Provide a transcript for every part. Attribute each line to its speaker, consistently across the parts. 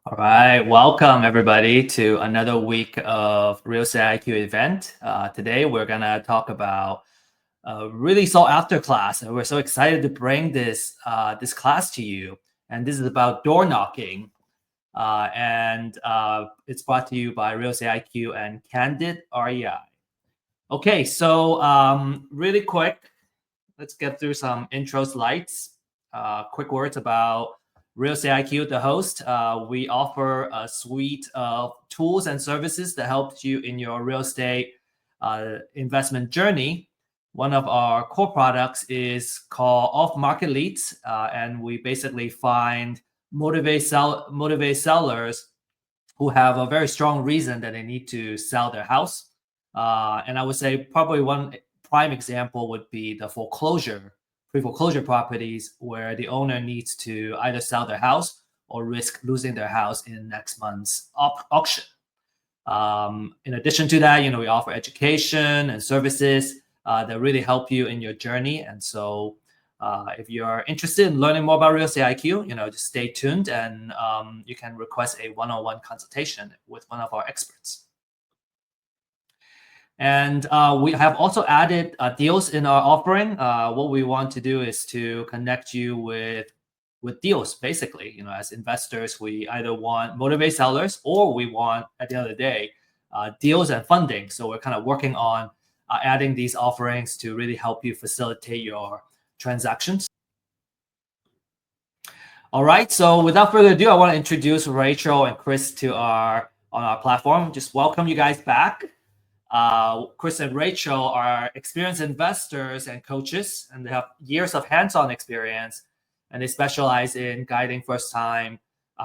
Speaker 1: All right, welcome everybody to another week of Real Estate IQ event. Today we're gonna talk about a really sought after class, and we're so excited to bring this class to you. And this is about door knocking, and it's brought to you by Real Estate IQ and Candid REI. Okay, so really quick, let's get through some intro slides. Quick words about Real Estate IQ, the host. We offer a suite of tools and services that help you in your real estate investment journey. One of our core products is called Off Market Leads, and we basically find motivate sellers who have a very strong reason that they need to sell their house. And I would say probably one prime example would be the pre-foreclosure properties where the owner needs to either sell their house or risk losing their house in next month's auction. In addition to that, we offer education and services that really help you in your journey. And so if you're interested in learning more about Real Estate IQ, just stay tuned and you can request a one-on-one consultation with one of our experts. And we have also added deals in our offering. What we want to do is to connect you with deals, basically. As investors, we either want motivate sellers or we want, at the end of the day, deals and funding. So we're kind of working on adding these offerings to really help you facilitate your transactions. All right. So without further ado, I want to introduce Rachel and Chris on our platform. Just welcome you guys back. Chris and Rachel are experienced investors and coaches, and they have years of hands-on experience, and they specialize in guiding first-time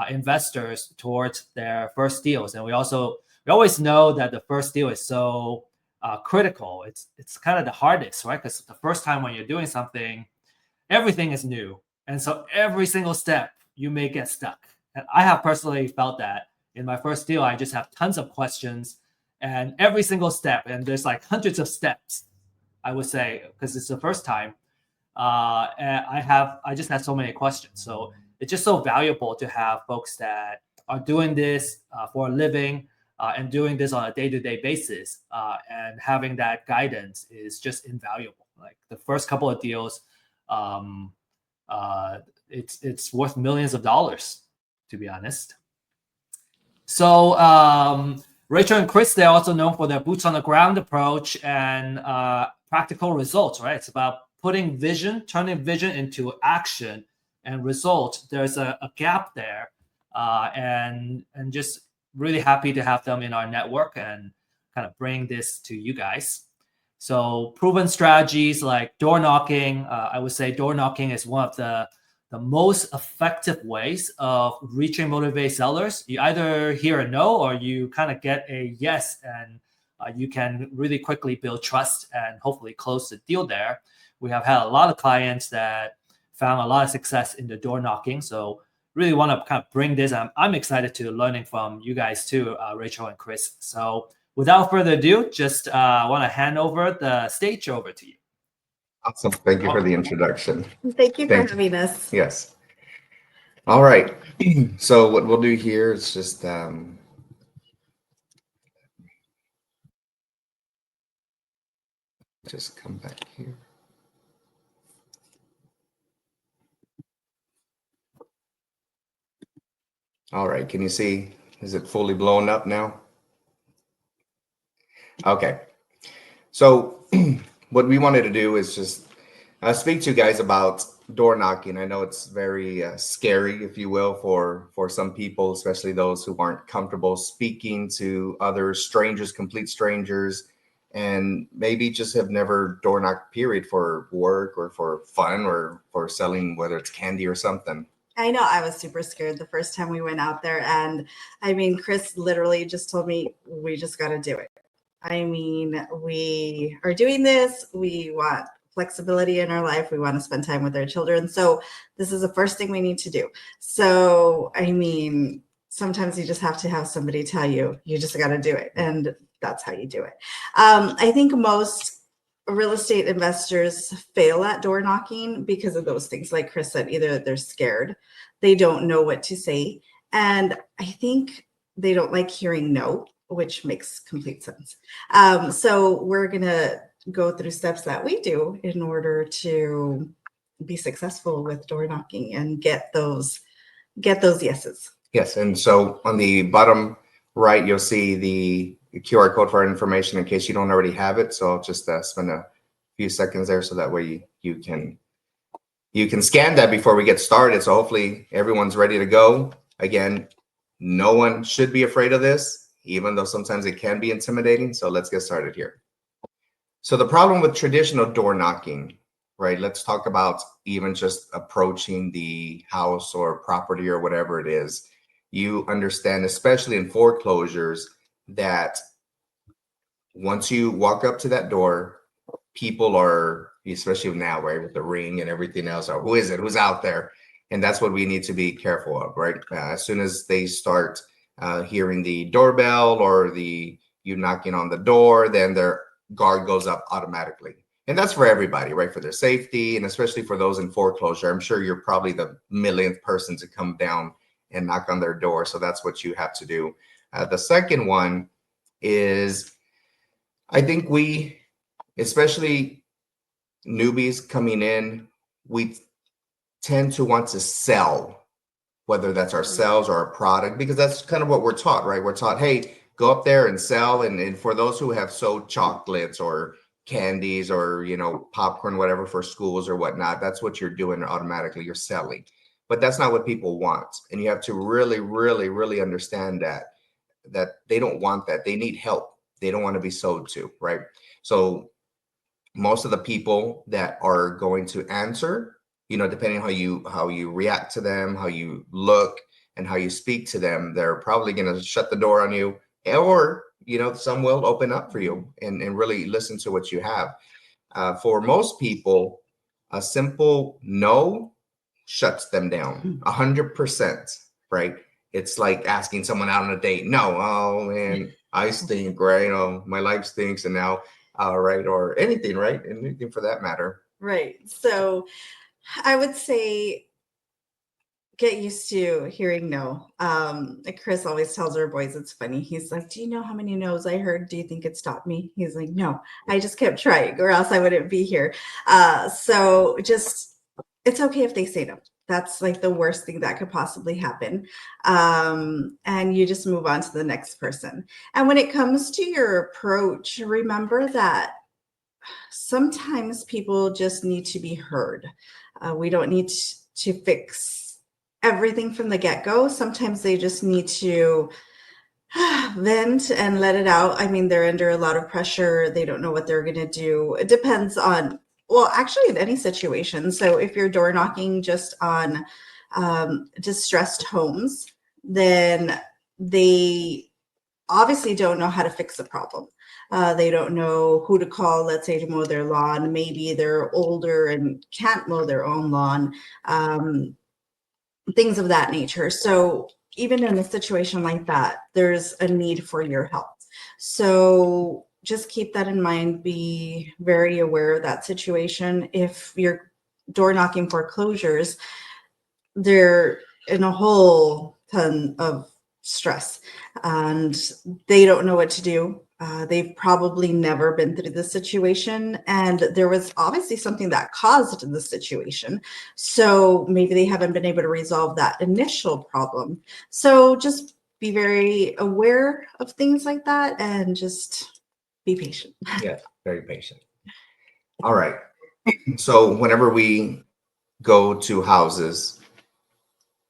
Speaker 1: investors towards their first deals. And we always know that the first deal is so critical. It's kind of the hardest, right? Because the first time when you're doing something, everything is new, and so every single step you may get stuck. And I have personally felt that in my first deal. I just have tons of questions. And every single step, and there's like hundreds of steps, I would say, because it's the first time. And I just had so many questions. So it's just so valuable to have folks that are doing this for a living and doing this on a day-to-day basis. And having that guidance is just invaluable. Like the first couple of deals, it's worth millions of dollars, to be honest. So Rachel and Chris, they're also known for their boots on the ground approach and practical results, right? It's about turning vision into action and results. There's a gap there, and just really happy to have them in our network and kind of bring this to you guys. So proven strategies like door knocking. I would say door knocking is one of the most effective ways of reaching motivated sellers. You either hear a no or you kind of get a yes, and you can really quickly build trust and hopefully close the deal there. We have had a lot of clients that found a lot of success in the door knocking. So really want to kind of bring this. I'm excited to learning from you guys too, Rachel and Chris. So without further ado, just want to hand over the stage over to you.
Speaker 2: Awesome. Thank you for the introduction.
Speaker 3: Thank you for having us.
Speaker 2: Yes. All right. So what we'll do here is just come back here. All right. Can you see? Is it fully blown up now? Okay. So what we wanted to do is just speak to you guys about door knocking. I know it's very scary, if you will, for some people, especially those who aren't comfortable speaking to other strangers, complete strangers, and maybe just have never door knocked, period, for work or for fun or for selling, whether it's candy or something.
Speaker 3: I know I was super scared the first time we went out there. And I mean, Chris literally just told me, we just got to do it. I mean, we are doing this. We want flexibility in our life. We want to spend time with our children. So this is the first thing we need to do. So, I mean, sometimes you just have to have somebody tell you, you just got to do it. And that's how you do it. I think most real estate investors fail at door knocking because of those things. Like Chris said, either they're scared, they don't know what to say, And I think they don't like hearing no, which makes complete sense. So we're going to go through steps that we do in order to be successful with door knocking and get those yeses.
Speaker 2: Yes, and so on the bottom right, you'll see the QR code for our information in case you don't already have it. So I'll just spend a few seconds there so that way you can scan that before we get started. So hopefully everyone's ready to go. Again, no one should be afraid of this, even though sometimes it can be intimidating. So let's get started here. So the problem with traditional door knocking, right? Let's talk about even just approaching the house or property or whatever it is. You understand, especially in foreclosures, that once you walk up to that door, people are, especially now, right, with the ring and everything else, or who is it? Who's out there? And that's what we need to be careful of, right? As soon as they start hearing the doorbell or you knocking on the door, then their guard goes up automatically. And that's for everybody, right? For their safety, and especially for those in foreclosure. I'm sure you're probably the millionth person to come down and knock on their door. So that's what you have to do. The second one is, I think we, especially newbies coming in, we tend to want to sell, whether that's ourselves or a product, because that's kind of what we're taught, right? We're taught, hey, go up there and sell. And for those who have sold chocolates or candies or, popcorn, whatever, for schools or whatnot, that's what you're doing automatically. You're selling. But that's not what people want. And you have to really, really, really understand that they don't want that. They need help. They don't want to be sold to, right? So most of the people that are going to answer, depending on how you react to them, how you look, and how you speak to them, they're probably going to shut the door on you, or some will open up for you and really listen to what you have. For most people, a simple no shuts them down 100%, right? It's like asking someone out on a date. No, oh man, I stink, right? Oh, my life stinks, and now, right, or anything, right? Anything for that matter.
Speaker 3: Right. So I would say get used to hearing no. Chris always tells our boys it's funny. He's like, do you know how many no's I heard? Do you think it stopped me? He's like, no, I just kept trying or else I wouldn't be here. So just, it's okay if they say no. That's like the worst thing that could possibly happen. And you just move on to the next person. And when it comes to your approach, remember that sometimes people just need to be heard. We don't need to fix everything from the get-go. Sometimes they just need to vent and let it out. I mean, they're under a lot of pressure. They don't know what they're going to do. It depends on, well, actually in any situation. So if you're door knocking just on distressed homes, then they obviously don't know how to fix the problem. They don't know who to call, let's say, to mow their lawn. Maybe they're older and can't mow their own lawn. Things of that nature. So even in a situation like that, there's a need for your help. So just keep that in mind. Be very aware of that situation. If you're door knocking foreclosures, they're in a whole ton of stress and they don't know what to do. They've probably never been through this situation, and there was obviously something that caused the situation. So maybe they haven't been able to resolve that initial problem. So just be very aware of things like that and just be patient.
Speaker 2: Yes, very patient. All right. So whenever we go to houses,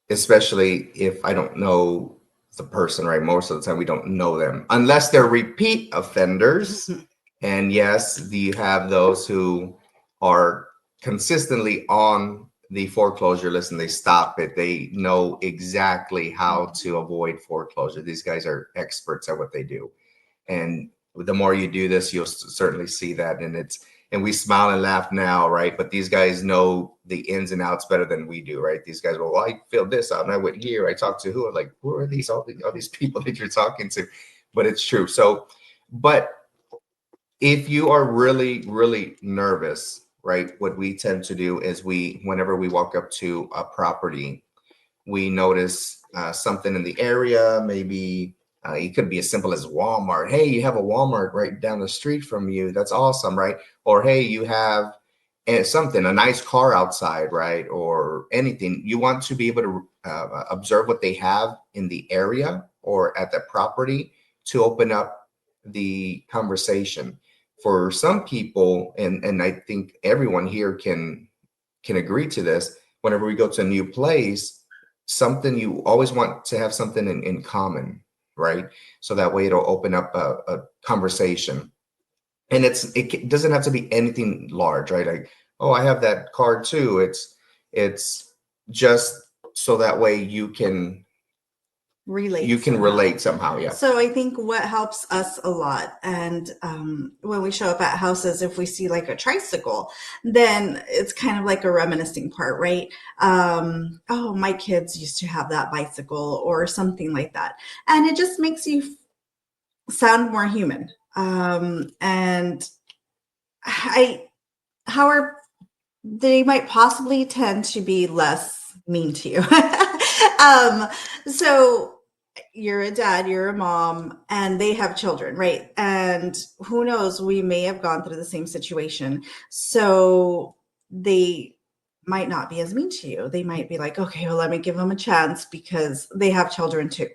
Speaker 2: especially if I don't know the person, right? Most of the time we don't know them unless they're repeat offenders. And yes, you have those who are consistently on the foreclosure list and they stop it. They know exactly how to avoid foreclosure. These guys are experts at what they do. And the more you do this, you'll certainly see that. And we smile and laugh now, right? But these guys know the ins and outs better than we do, right? These guys, well, I filled this out and I went here. I talked to who? I'm like, who are these? All these people that you're talking to. But it's true. So, but if you are really, really nervous, right? What we tend to do is whenever we walk up to a property, we notice something in the area. Maybe it could be as simple as Walmart. Hey, you have a Walmart right down the street from you. That's awesome, right? Or hey, you have something, a nice car outside, right? Or anything. You want to be able to observe what they have in the area or at the property to open up the conversation. For some people, and I think everyone here can agree to this, whenever we go to a new place, something, you always want to have something in common, right? So that way it'll open up a conversation. And it doesn't have to be anything large, right? Like, oh, I have that card too. It's just so that way you can relate somehow. Yeah.
Speaker 3: So I think what helps us a lot, and when we show up at houses, if we see like a tricycle, then it's kind of like a reminiscing part, right? Oh, my kids used to have that bicycle or something like that. And it just makes you sound more human. And they might possibly tend to be less mean to you. So you're a dad, you're a mom, and they have children, right? And who knows, we may have gone through the same situation. So they might not be as mean to you. They might be like, okay, well, let me give them a chance because they have children too.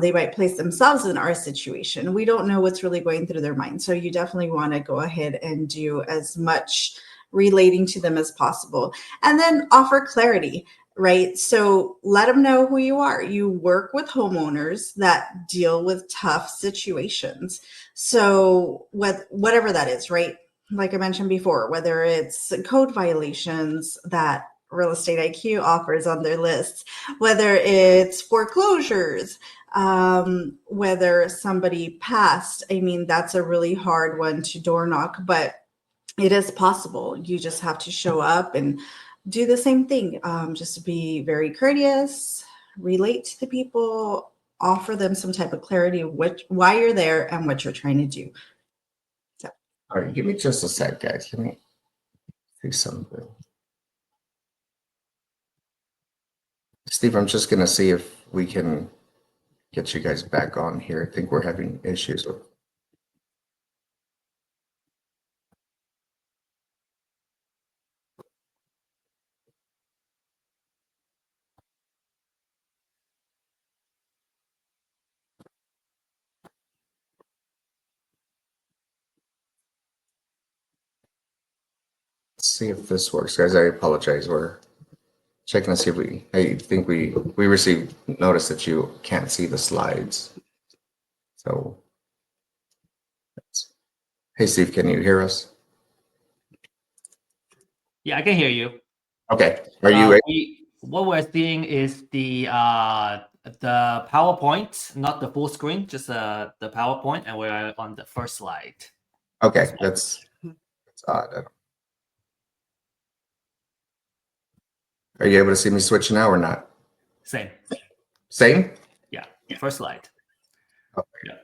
Speaker 3: They might place themselves in our situation. We don't know what's really going through their mind. So you definitely want to go ahead and do as much relating to them as possible. And then offer clarity, right? So let them know who you are. You work with homeowners that deal with tough situations. So whatever that is, right? Like I mentioned before, whether it's code violations that Real Estate IQ offers on their lists, whether it's foreclosures, whether somebody passed. I mean, that's a really hard one to door knock, but it is possible. You just have to show up and do the same thing. Just to be very courteous, relate to the people, offer them some type of clarity of why you're there and what you're trying to do. So.
Speaker 2: All right, give me just a sec, guys. Let me do something. Steve, I'm just going to see if we can get you guys back on here. I think we're having issues with. Let's see if this works, guys. I apologize. We're checking to see if I think we received notice that you can't see the slides. So, hey, Steve, can you hear us?
Speaker 1: Yeah, I can hear you.
Speaker 2: Okay. Are you?
Speaker 1: What we're seeing is the PowerPoint, not the full screen, just the PowerPoint, and we're on the first slide.
Speaker 2: Okay, that's odd. Are you able to see me switch now or not?
Speaker 1: Same.
Speaker 2: Same?
Speaker 1: Yeah, first slide.
Speaker 2: Okay.
Speaker 1: Yeah.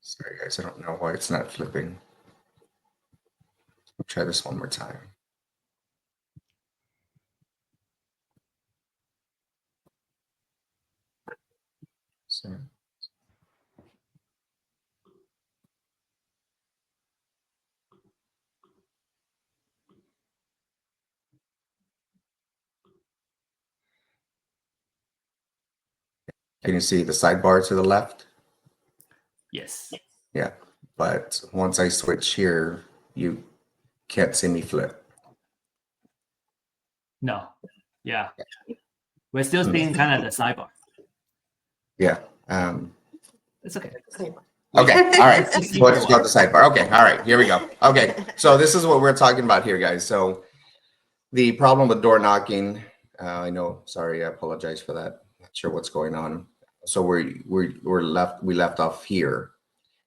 Speaker 2: Sorry, guys. I don't know why it's not flipping. I'll try this one more time. So. Can you see the sidebar to the left?
Speaker 1: Yes.
Speaker 2: Yeah, but once I switch here, you can't see me flip.
Speaker 1: No. Yeah. We're still seeing kind of the sidebar.
Speaker 2: Yeah.
Speaker 1: It's okay.
Speaker 2: Okay. All right. What's called the sidebar? Okay. All right. Here we go. Okay. So this is what we're talking about here, guys. So the problem with door knocking. I know. Sorry. I apologize for that. Not sure what's going on. So we left off here.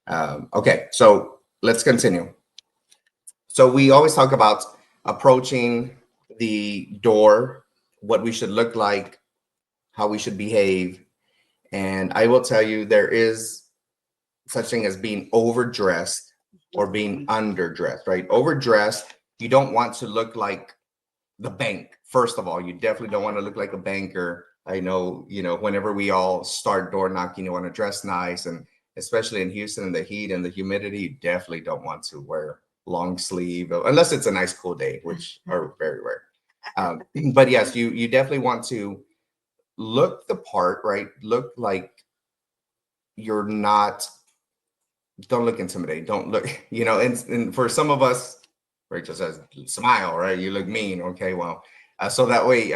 Speaker 2: Okay. So let's continue. So we always talk about approaching the door, what we should look like, how we should behave. And I will tell you, there is such thing as being overdressed or being underdressed, right? Overdressed, you don't want to look like the bank. First of all, you definitely don't want to look like a banker I know, whenever we all start door knocking, you want to dress nice. And especially in Houston, in the heat and the humidity, you definitely don't want to wear long sleeve unless it's a nice cool day, which are very rare. But yes, you definitely want to look the part, right? Look like you're not, don't look intimidating. Don't look, and for some of us, Rachel says, smile, right? You look mean. Okay, well, so that way,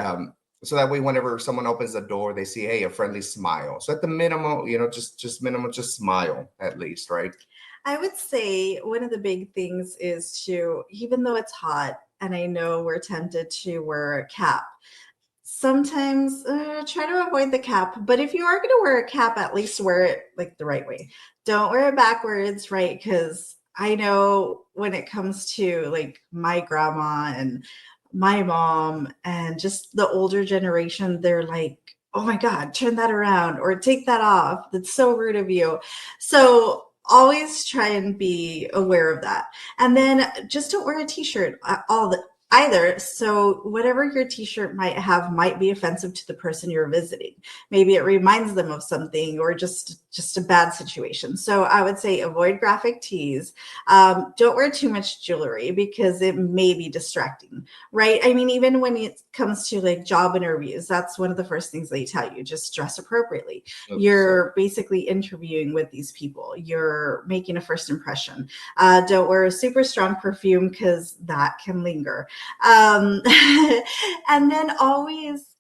Speaker 2: whenever someone opens the door, they see, hey, a friendly smile. So at the minimum, just smile at least, right?
Speaker 3: I would say one of the big things is to, even though it's hot, and I know we're tempted to wear a cap, sometimes try to avoid the cap. But if you are going to wear a cap, at least wear it like the right way. Don't wear it backwards, right? Because I know when it comes to like my grandma and my mom and just the older generation, they're like, oh my God, turn that around or take that off. That's so rude of you. So always try and be aware of that. And then just don't wear a t-shirt either. So whatever your t-shirt might have might be offensive to the person you're visiting. Maybe it reminds them of something or just a bad situation. So I would say avoid graphic tees. Don't wear too much jewelry because it may be distracting, right? I mean, even when it comes to like job interviews, that's one of the first things they tell you, just dress appropriately. You're basically interviewing with these people. You're making a first impression. Don't wear a super strong perfume because that can linger. And then always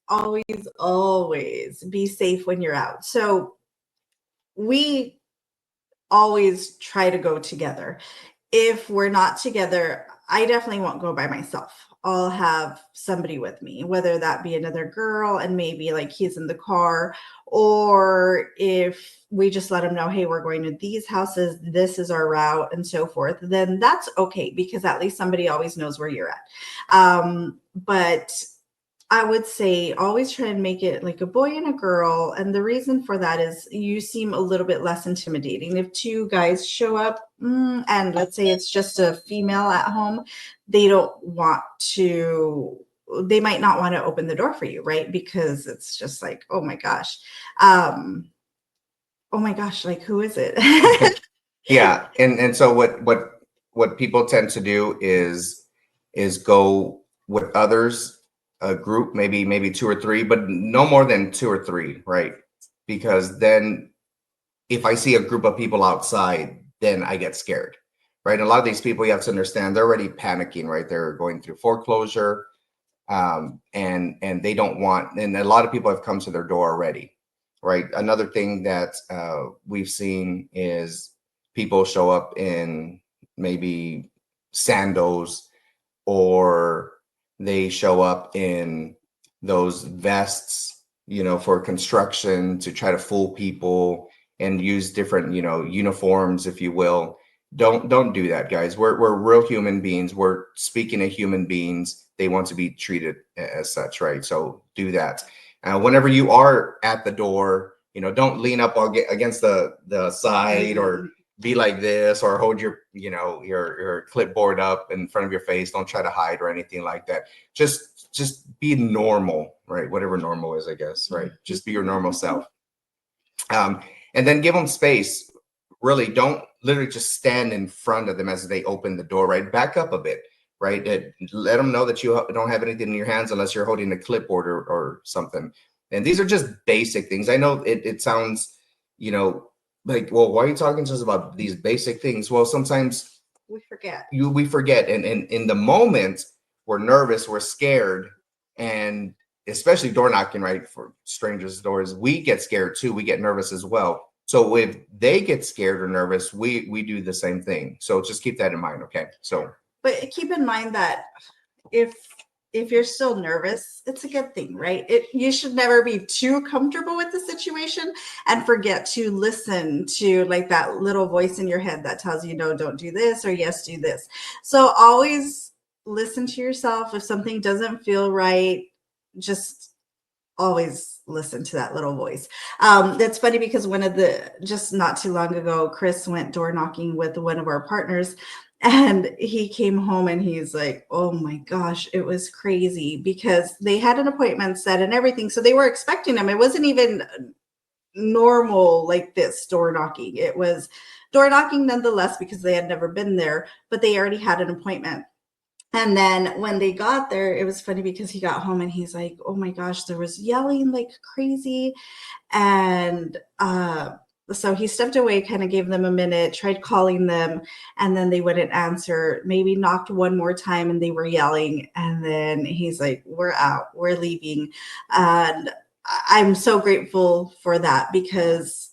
Speaker 3: be safe when you're out. So we always try to go together. If we're not together, I definitely won't go by myself. I'll have somebody with me, whether that be another girl and maybe like he's in the car, or if we just let him know, hey, we're going to these houses, this is our route and so forth, then that's okay because at least somebody always knows where you're at. But I would say always try and make it like a boy and a girl. And the reason for that is you seem a little bit less intimidating. If two guys show up and let's say it's just a female at home, they might not want to open the door for you, right? Because it's just like, oh my gosh, like who is it?
Speaker 2: Yeah. And so what people tend to do is go with others, a group, maybe two or three, but no more than two or three, right? Because then if I see a group of people outside, then I get scared, right? A lot of these people, you have to understand, they're already panicking, right? They're going through foreclosure, and they don't want, and a lot of people have come to their door already, right? Another thing that we've seen is people show up in maybe sandals, or they show up in those vests, for construction to try to fool people and use different, uniforms, if you will. Don't do that, guys. We're real human beings. We're speaking of human beings. They want to be treated as such, right? So do that. Whenever you are at the door, don't lean up against the side or be like this, or hold your clipboard up in front of your face. Don't try to hide or anything like that. Just be normal, right? Whatever normal is, I guess, right? Just be your normal self. And then give them space. Really, don't literally just stand in front of them as they open the door, right? Back up a bit, right? Let them know that you don't have anything in your hands unless you're holding a clipboard or something. And these are just basic things. I know it sounds, like, well, why are you talking to us about these basic things? Well, sometimes
Speaker 3: we forget.
Speaker 2: We forget. And in the moment, we're nervous, we're scared. And especially door knocking, right? For strangers' doors, we get scared too. We get nervous as well. So if they get scared or nervous, we do the same thing. So just keep that in mind, okay? So,
Speaker 3: but keep in mind that if you're still nervous, it's a good thing, right? You should never be too comfortable with the situation and forget to listen to like that little voice in your head that tells you, no, don't do this, or yes, do this. So always listen to yourself. If something doesn't feel right, just always listen to that little voice. That's funny because just not too long ago, Chris went door knocking with one of our partners, And he came home and he's like, oh my gosh, it was crazy because they had an appointment set and everything. So they were expecting him. It wasn't even normal like this door knocking. It was door knocking nonetheless because they had never been there, but they already had an appointment. And then when they got there, it was funny because he got home and he's like, oh my gosh, there was yelling like crazy. And so he stepped away, kind of gave them a minute, tried calling them, and then they wouldn't answer. Maybe knocked one more time and they were yelling. And then he's like, we're out, we're leaving. And I'm so grateful for that because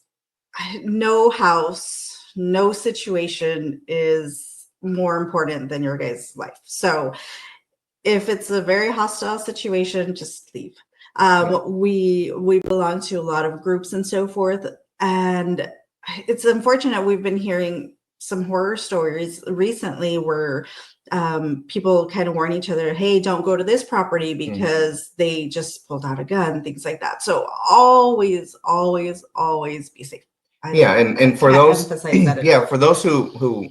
Speaker 3: no house, no situation is more important than your guys' life. So if it's a very hostile situation, just leave. We belong to a lot of groups and so forth, and it's unfortunate. We've been hearing some horror stories recently where people kind of warn each other, hey, don't go to this property because they just pulled out a gun, things like that. So always be safe.
Speaker 2: And for those for those who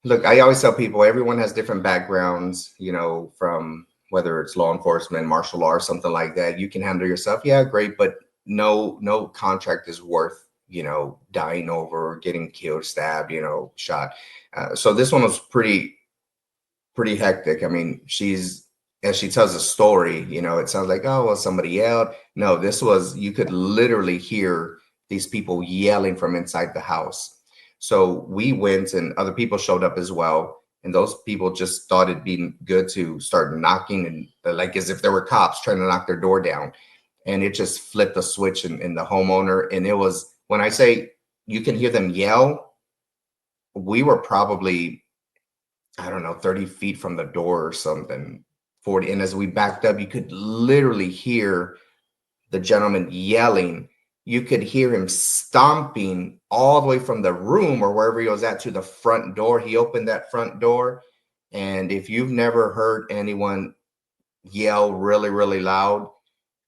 Speaker 2: look, I always tell people everyone has different backgrounds, you know, from whether it's law enforcement, martial law, or something like that. You can handle yourself, yeah, great, but no contract is worth, you know, dying over or getting killed, stabbed, you know, shot. So this one was pretty hectic. I mean, as she tells a story, you know, it sounds like, oh, well, somebody yelled. No, this was, you could literally hear these people yelling from inside the house. So we went and other people showed up as well. And those people just thought it'd be good to start knocking and like as if there were cops trying to knock their door down. And it just flipped a switch in the homeowner. And it was, when I say you can hear them yell, we were probably, I don't know, 30 feet from the door or something, 40. And as we backed up, you could literally hear the gentleman yelling. You could hear him stomping all the way from the room or wherever he was at to the front door. He opened that front door. And if you've never heard anyone yell really, really loud,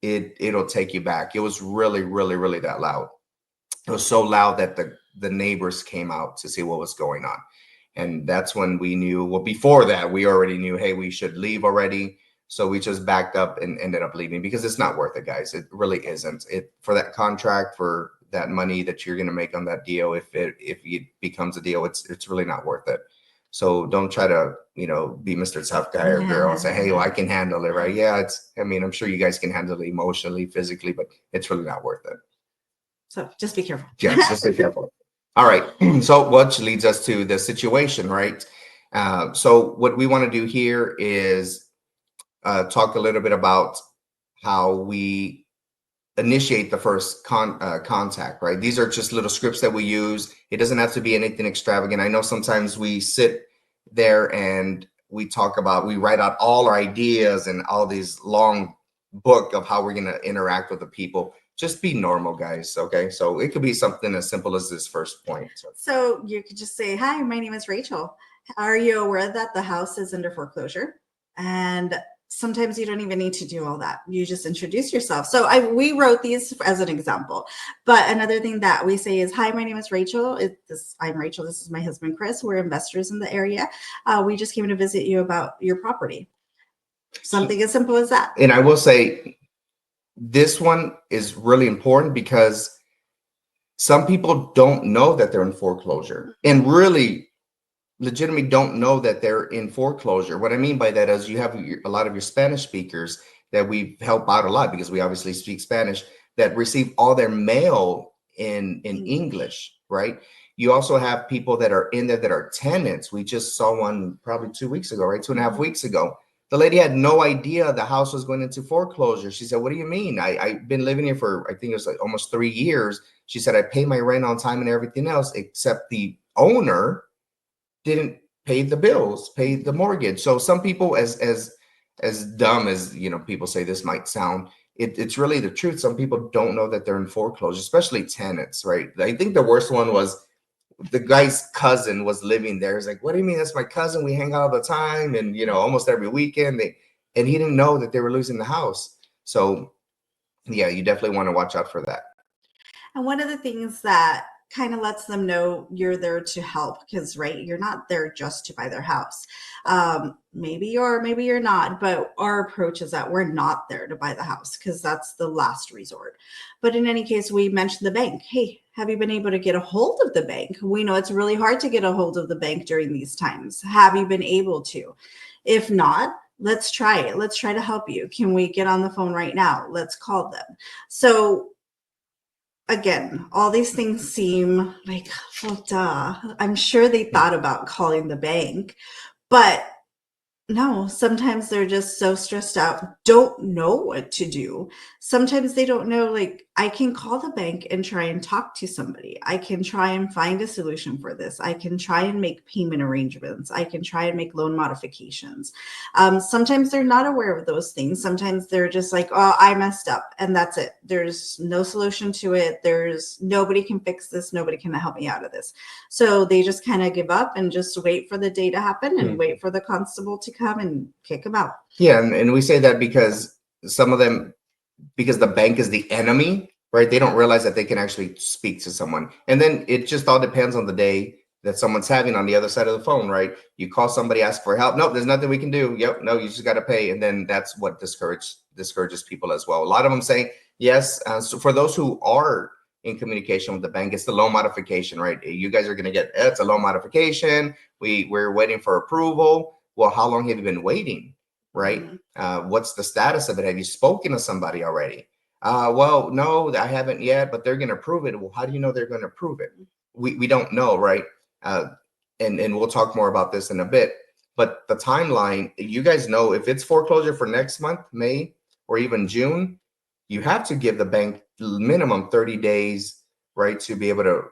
Speaker 2: it'll take you back. It was really, really, really that loud. It was so loud that the neighbors came out to see what was going on. And that's when we knew, well, before that, we already knew, hey, we should leave already. So we just backed up and ended up leaving because it's not worth it, guys. It really isn't. For that contract, for that money that you're going to make on that deal, if it becomes a deal, it's really not worth it. So don't try to, you know, be Mr. Tough Guy or girl and say, hey, well, I can handle it, right? Yeah, I mean, I'm sure you guys can handle it emotionally, physically, but it's really not worth it.
Speaker 3: So just be careful.
Speaker 2: Yes, just be careful. All right. So which leads us to the situation, right? So what we want to do here is talk a little bit about how we initiate the first contact, right? These are just little scripts that we use. It doesn't have to be anything extravagant. I know sometimes we sit there and we write out all our ideas and all these long book of how we're going to interact with the people. Just be normal, guys. Okay. So it could be something as simple as this first point.
Speaker 3: So you could just say, hi, my name is Rachel. Are you aware that the house is under foreclosure? And sometimes you don't even need to do all that. You just introduce yourself. So we wrote these as an example. But another thing that we say is, hi, my name is Rachel. I'm Rachel. This is my husband, Chris. We're investors in the area. We just came to visit you about your property. Something as simple as that.
Speaker 2: And I will say, this one is really important because some people don't know that they're in foreclosure and really legitimately don't know that they're in foreclosure. What I mean by that is you have a lot of your Spanish speakers that we help out a lot because we obviously speak Spanish that receive all their mail in English, right? You also have people that are in there that are tenants. We just saw one probably 2 weeks ago, right? 2.5 weeks ago. The lady had no idea the house was going into foreclosure. She said, what do you mean? I've been living here for, I think it was like almost 3 years. She said, I pay my rent on time and everything else, except the owner didn't pay the bills, pay the mortgage. So some people, as dumb as, you know, people say this might sound, it's really the truth. Some people don't know that they're in foreclosure, especially tenants, right? I think the worst one was the guy's cousin was living there. He's like, what do you mean? That's my cousin. We hang out all the time. And, you know, almost every weekend and he didn't know that they were losing the house. So yeah, you definitely want to watch out for that.
Speaker 3: And one of the things that kind of lets them know you're there to help, because right, you're not there just to buy their house. Maybe you're not, but our approach is that we're not there to buy the house, because that's the last resort. But in any case, we mentioned the bank. Hey, have you been able to get a hold of the bank? We know it's really hard to get a hold of the bank during these times. Have you been able to? If not, let's try it. Let's try to help you. Can we get on the phone right now? Let's call them. So again, all these things seem like, well, duh. I'm sure they thought about calling the bank, but no, sometimes they're just so stressed out, don't know what to do. Sometimes they don't know, like, I can call the bank and try and talk to somebody. I can try and find a solution for this. I can try and make payment arrangements. I can try and make loan modifications. Sometimes they're not aware of those things. Sometimes they're just like, oh, I messed up, and that's it. There's no solution to it. There's nobody can fix this. Nobody can help me out of this. So they just kind of give up and just wait for the day to happen and wait for the constable to come and kick them out.
Speaker 2: Yeah, and we say that because some of them, because the bank is the enemy, right? They don't realize that they can actually speak to someone. And then it just all depends on the day that someone's having on the other side of the phone, right? You call somebody, ask for help. Nope, there's nothing we can do. Yep, no, you just got to pay. And then that's what discourages people as well. A lot of them say yes. So for those who are in communication with the bank, it's the loan modification, right? You guys are going to get, it's a loan modification. We're waiting for approval. Well, how long have you been waiting? Right? What's the status of it? Have you spoken to somebody already? Well, no, I haven't yet, but they're going to approve it. Well, how do you know they're going to approve it? We don't know, right? And we'll talk more about this in a bit. But the timeline, you guys know, if it's foreclosure for next month, May, or even June, you have to give the bank minimum 30 days, right, to be able to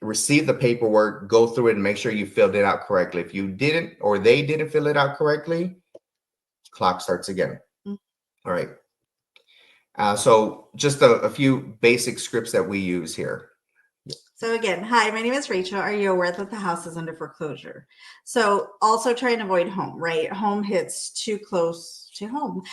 Speaker 2: receive the paperwork, go through it, and make sure you filled it out correctly. If you didn't, or they didn't fill it out correctly, clock starts again. All right. So just a few basic scripts that we use here.
Speaker 3: So again, hi, my name is Rachel. Are you aware that the house is under foreclosure? So also try and avoid home, right? Home hits too close to home.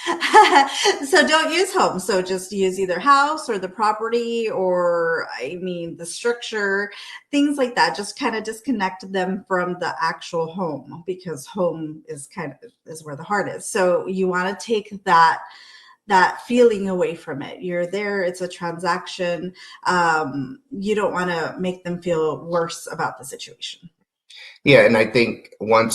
Speaker 3: So don't use home. So just use either house or the property, or the structure, things like that. Just kind of disconnect them from the actual home, because home is where the heart is. So you want to take that feeling away from it. You're there, it's a transaction. You don't want to make them feel worse about the situation.
Speaker 2: Yeah, and I think when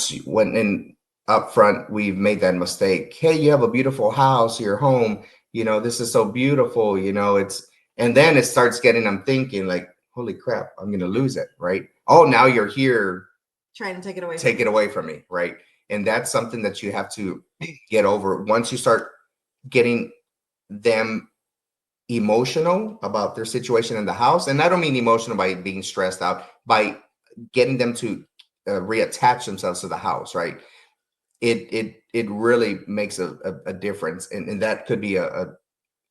Speaker 2: in up front we've made that mistake. Hey, you have a beautiful house, your home, this is so beautiful, and then it starts getting them thinking like, holy crap, I'm gonna lose it, right? Oh, now you're here
Speaker 3: trying to take it
Speaker 2: away from me, right? And that's something that you have to get over. Once you start getting them emotional about their situation in the house, and I don't mean emotional by being stressed out, by getting them to reattach themselves to the house, right? It really makes a difference, and that could be a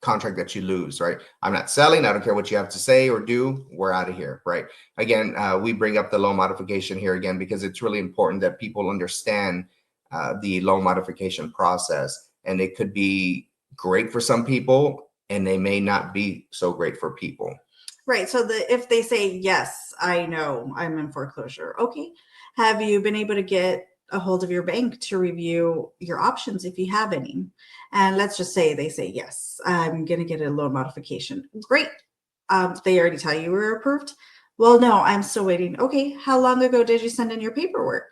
Speaker 2: contract that you lose, right? I'm not selling. I don't care what you have to say or do. We're out of here, right? Again, we bring up the loan modification here again because it's really important that people understand the loan modification process, and it could be great for some people and they may not be so great for people.
Speaker 3: Right. So if they say, yes, I know I'm in foreclosure. Okay. Have you been able to get a hold of your bank to review your options if you have any? And let's just say they say, yes, I'm going to get a loan modification. Great. They already tell you were approved. Well, no, I'm still waiting. Okay. How long ago did you send in your paperwork?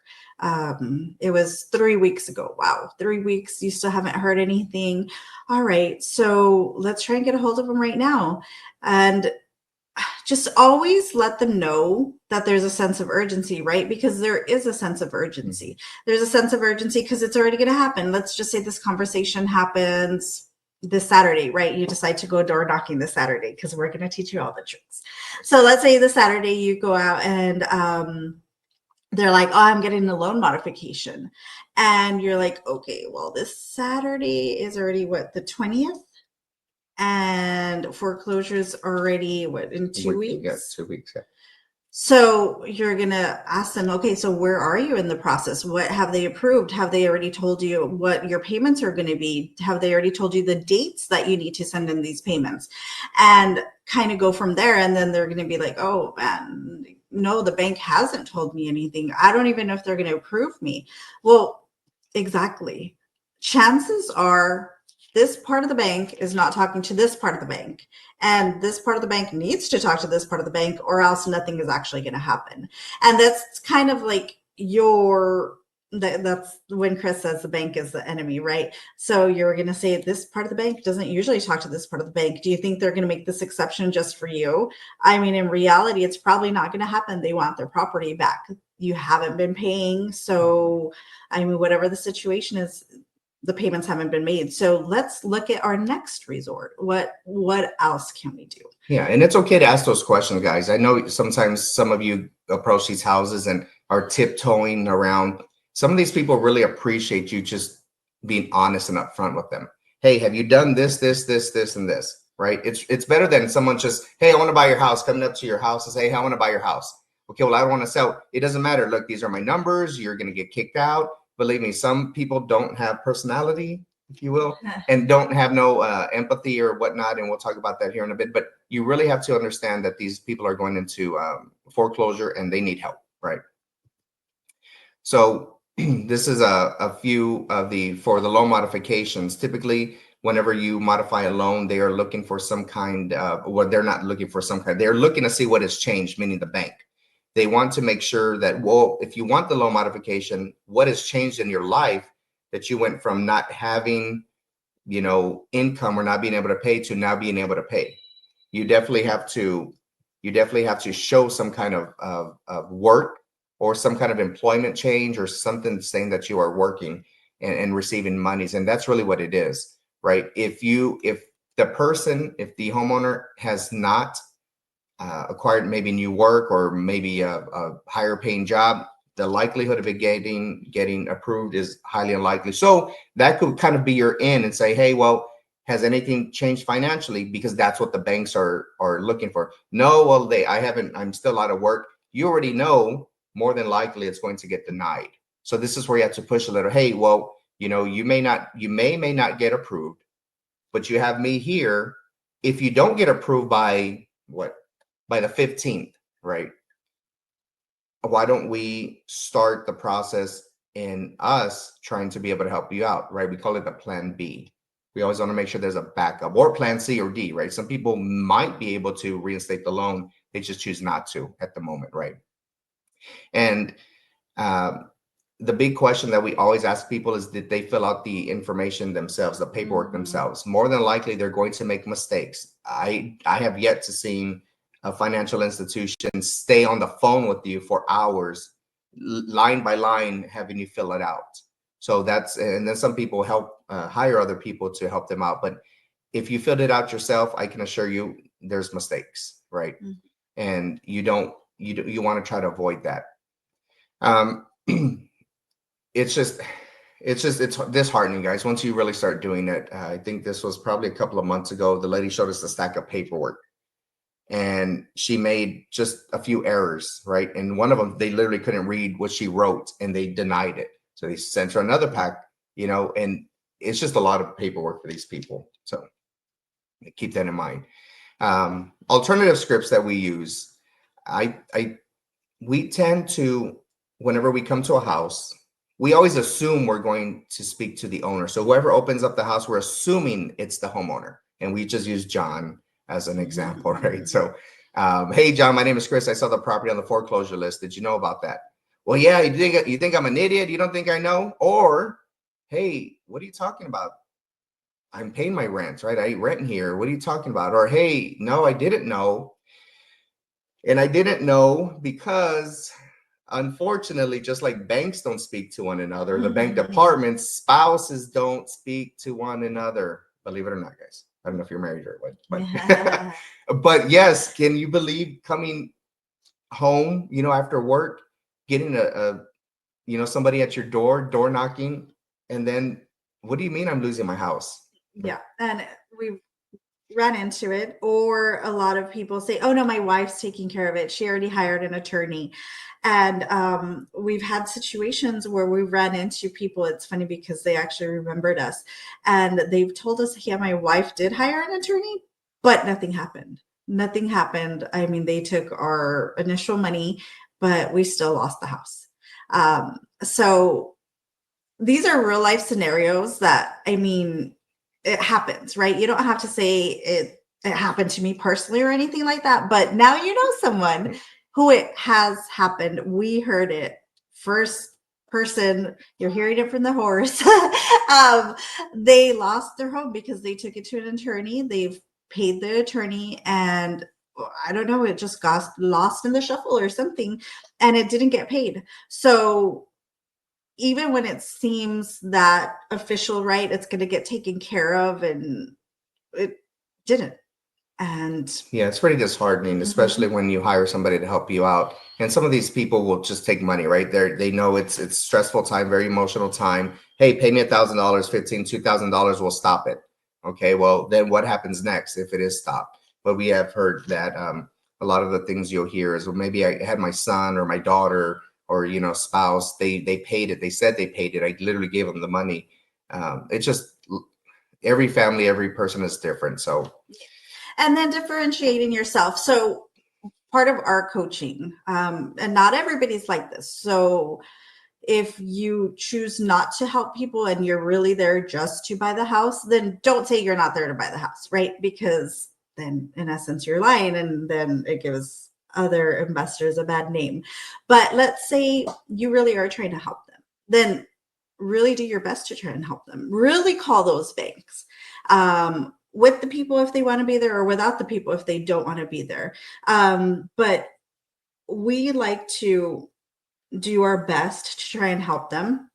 Speaker 3: It was 3 weeks ago. Wow. 3 weeks. You still haven't heard anything. All right. So let's try and get a hold of them right now. And just always let them know that there's a sense of urgency, right? Because there is a sense of urgency. There's a sense of urgency because it's already going to happen. Let's just say this conversation happens this Saturday, right? You decide to go door knocking this Saturday because we're going to teach you all the tricks. So let's say this Saturday you go out and they're like, oh, I'm getting a loan modification. And you're like, okay, well, this Saturday is already the 20th? And foreclosure's already in 2 weeks?
Speaker 2: Yeah, 2 weeks. Yeah.
Speaker 3: So you're going to ask them, okay, so where are you in the process? What have they approved? Have they already told you what your payments are going to be? Have they already told you the dates that you need to send in these payments? And kind of go from there. And then they're going to be like, oh, man, no, the bank hasn't told me anything. I don't even know if they're going to approve me. Well, exactly. Chances are this part of the bank is not talking to this part of the bank, and this part of the bank needs to talk to this part of the bank, or else nothing is actually going to happen. And that's kind of like that's when Chris says the bank is the enemy, right? So you're going to say this part of the bank doesn't usually talk to this part of the bank. Do you think they're going to make this exception just for you? I mean, in reality, it's probably not going to happen. They want their property back. You haven't been paying. So, I mean, whatever the situation is, the payments haven't been made. So let's look at our next resort. What else can we do?
Speaker 2: Yeah, and it's okay to ask those questions, guys. I know sometimes some of you approach these houses and are tiptoeing around. Some of these people really appreciate you just being honest and upfront with them. Hey, have you done this, and this? Right? It's better than someone just, hey, I want to buy your house, coming up to your house and say, hey, I want to buy your house. Okay, well, I don't want to sell. It doesn't matter. Look, these are my numbers. You're going to get kicked out. Believe me, some people don't have personality, if you will, and don't have no empathy or whatnot. And we'll talk about that here in a bit. But you really have to understand that these people are going into foreclosure and they need help, right? So this is a few of for the loan modifications. Typically, whenever you modify a loan, they are looking for some kind of, well, they're not looking for some kind, they're looking to see what has changed, meaning the bank. They want to make sure that, well, if you want the loan modification, what has changed in your life that you went from not having, income or not being able to pay to now being able to pay? You definitely have to show some kind of work or some kind of employment change or something saying that you are working and receiving monies. And that's really what it is, right? If the homeowner has not acquired maybe new work or maybe a higher paying job, the likelihood of it getting approved is highly unlikely. So that could kind of be your in and say, hey, well, has anything changed financially? Because that's what the banks are looking for. No, well, I'm still out of work. You already know more than likely it's going to get denied. So this is where you have to push a little. Hey, well, you may not get approved, but you have me here. If you don't get approved by the 15th, right? Why don't we start the process in us trying to be able to help you out, right? We call it the plan B. We always want to make sure there's a backup, or plan C or D, right? Some people might be able to reinstate the loan. They just choose not to at the moment, right? And the big question that we always ask people is, did they fill out the information themselves, the paperwork themselves? More than likely, they're going to make mistakes. I have yet to see a financial institution stay on the phone with you for hours, line by line, having you fill it out. So and then some people help hire other people to help them out. But if you filled it out yourself, I can assure you there's mistakes, right? Mm-hmm. And you want to try to avoid that. It's disheartening, guys. Once you really start doing it, I think this was probably a couple of months ago. The lady showed us the stack of paperwork, and she made just a few errors, right? And one of them, they literally couldn't read what she wrote, and they denied it. So they sent her another pack, and it's just a lot of paperwork for these people. So keep that in mind. Alternative scripts that we use, we tend to, whenever we come to a house, we always assume we're going to speak to the owner. So whoever opens up the house, we're assuming it's the homeowner. And we just use John as an example, right? So, hey, John, my name is Chris. I saw the property on the foreclosure list. Did you know about that? Well, yeah, you think I'm an idiot? You don't think I know? Or, hey, what are you talking about? I'm paying my rent, right? I rent here. What are you talking about? Or, hey, no, I didn't know. And I didn't know because, unfortunately, just like banks don't speak to one another, the bank departments, spouses don't speak to one another. Believe it or not, guys. I don't know if you're married or what, but but yes, can you believe coming home, after work, getting somebody at your door knocking, and then, what do you mean I'm losing my house?
Speaker 3: Yeah, and run into it, or a lot of people say, oh no, my wife's taking care of it, she already hired an attorney. And we've had situations where we ran into people. It's funny because they actually remembered us and they've told us, yeah, my wife did hire an attorney, but nothing happened. Nothing happened. I mean, they took our initial money, but we still lost the house. So these are real life scenarios that, I mean, it happens, right? You don't have to say it happened to me personally or anything like that, but now you know someone who it has happened. We heard it first person. You're hearing it from the horse. They lost their home because they took it to an attorney. They've paid the attorney, and I don't know, it just got lost in the shuffle or something, and it didn't get paid. So even when it seems that official, right, it's going to get taken care of, and it didn't. And
Speaker 2: Yeah, it's pretty disheartening, especially when you hire somebody to help you out. And some of these people will just take money, right? They know it's stressful time, very emotional time. Hey, pay me $1,000, $2,000, we'll stop it. Okay, well, then what happens next if it is stopped? But we have heard that a lot of the things you'll hear is, well, maybe I had my son or my daughter or spouse. They paid it. They said they paid it. I literally gave them the money. It's just every family, every person is different. So.
Speaker 3: And then differentiating yourself. So part of our coaching, and not everybody's like this. So if you choose not to help people and you're really there just to buy the house, then don't say you're not there to buy the house, right? Because then in essence, you're lying, and then it gives other investors a bad name. But let's say you really are trying to help them, then really do your best to try and help them. Really call those banks. With the people if they want to be there, or without the people if they don't want to be there. But we like to do our best to try and help them.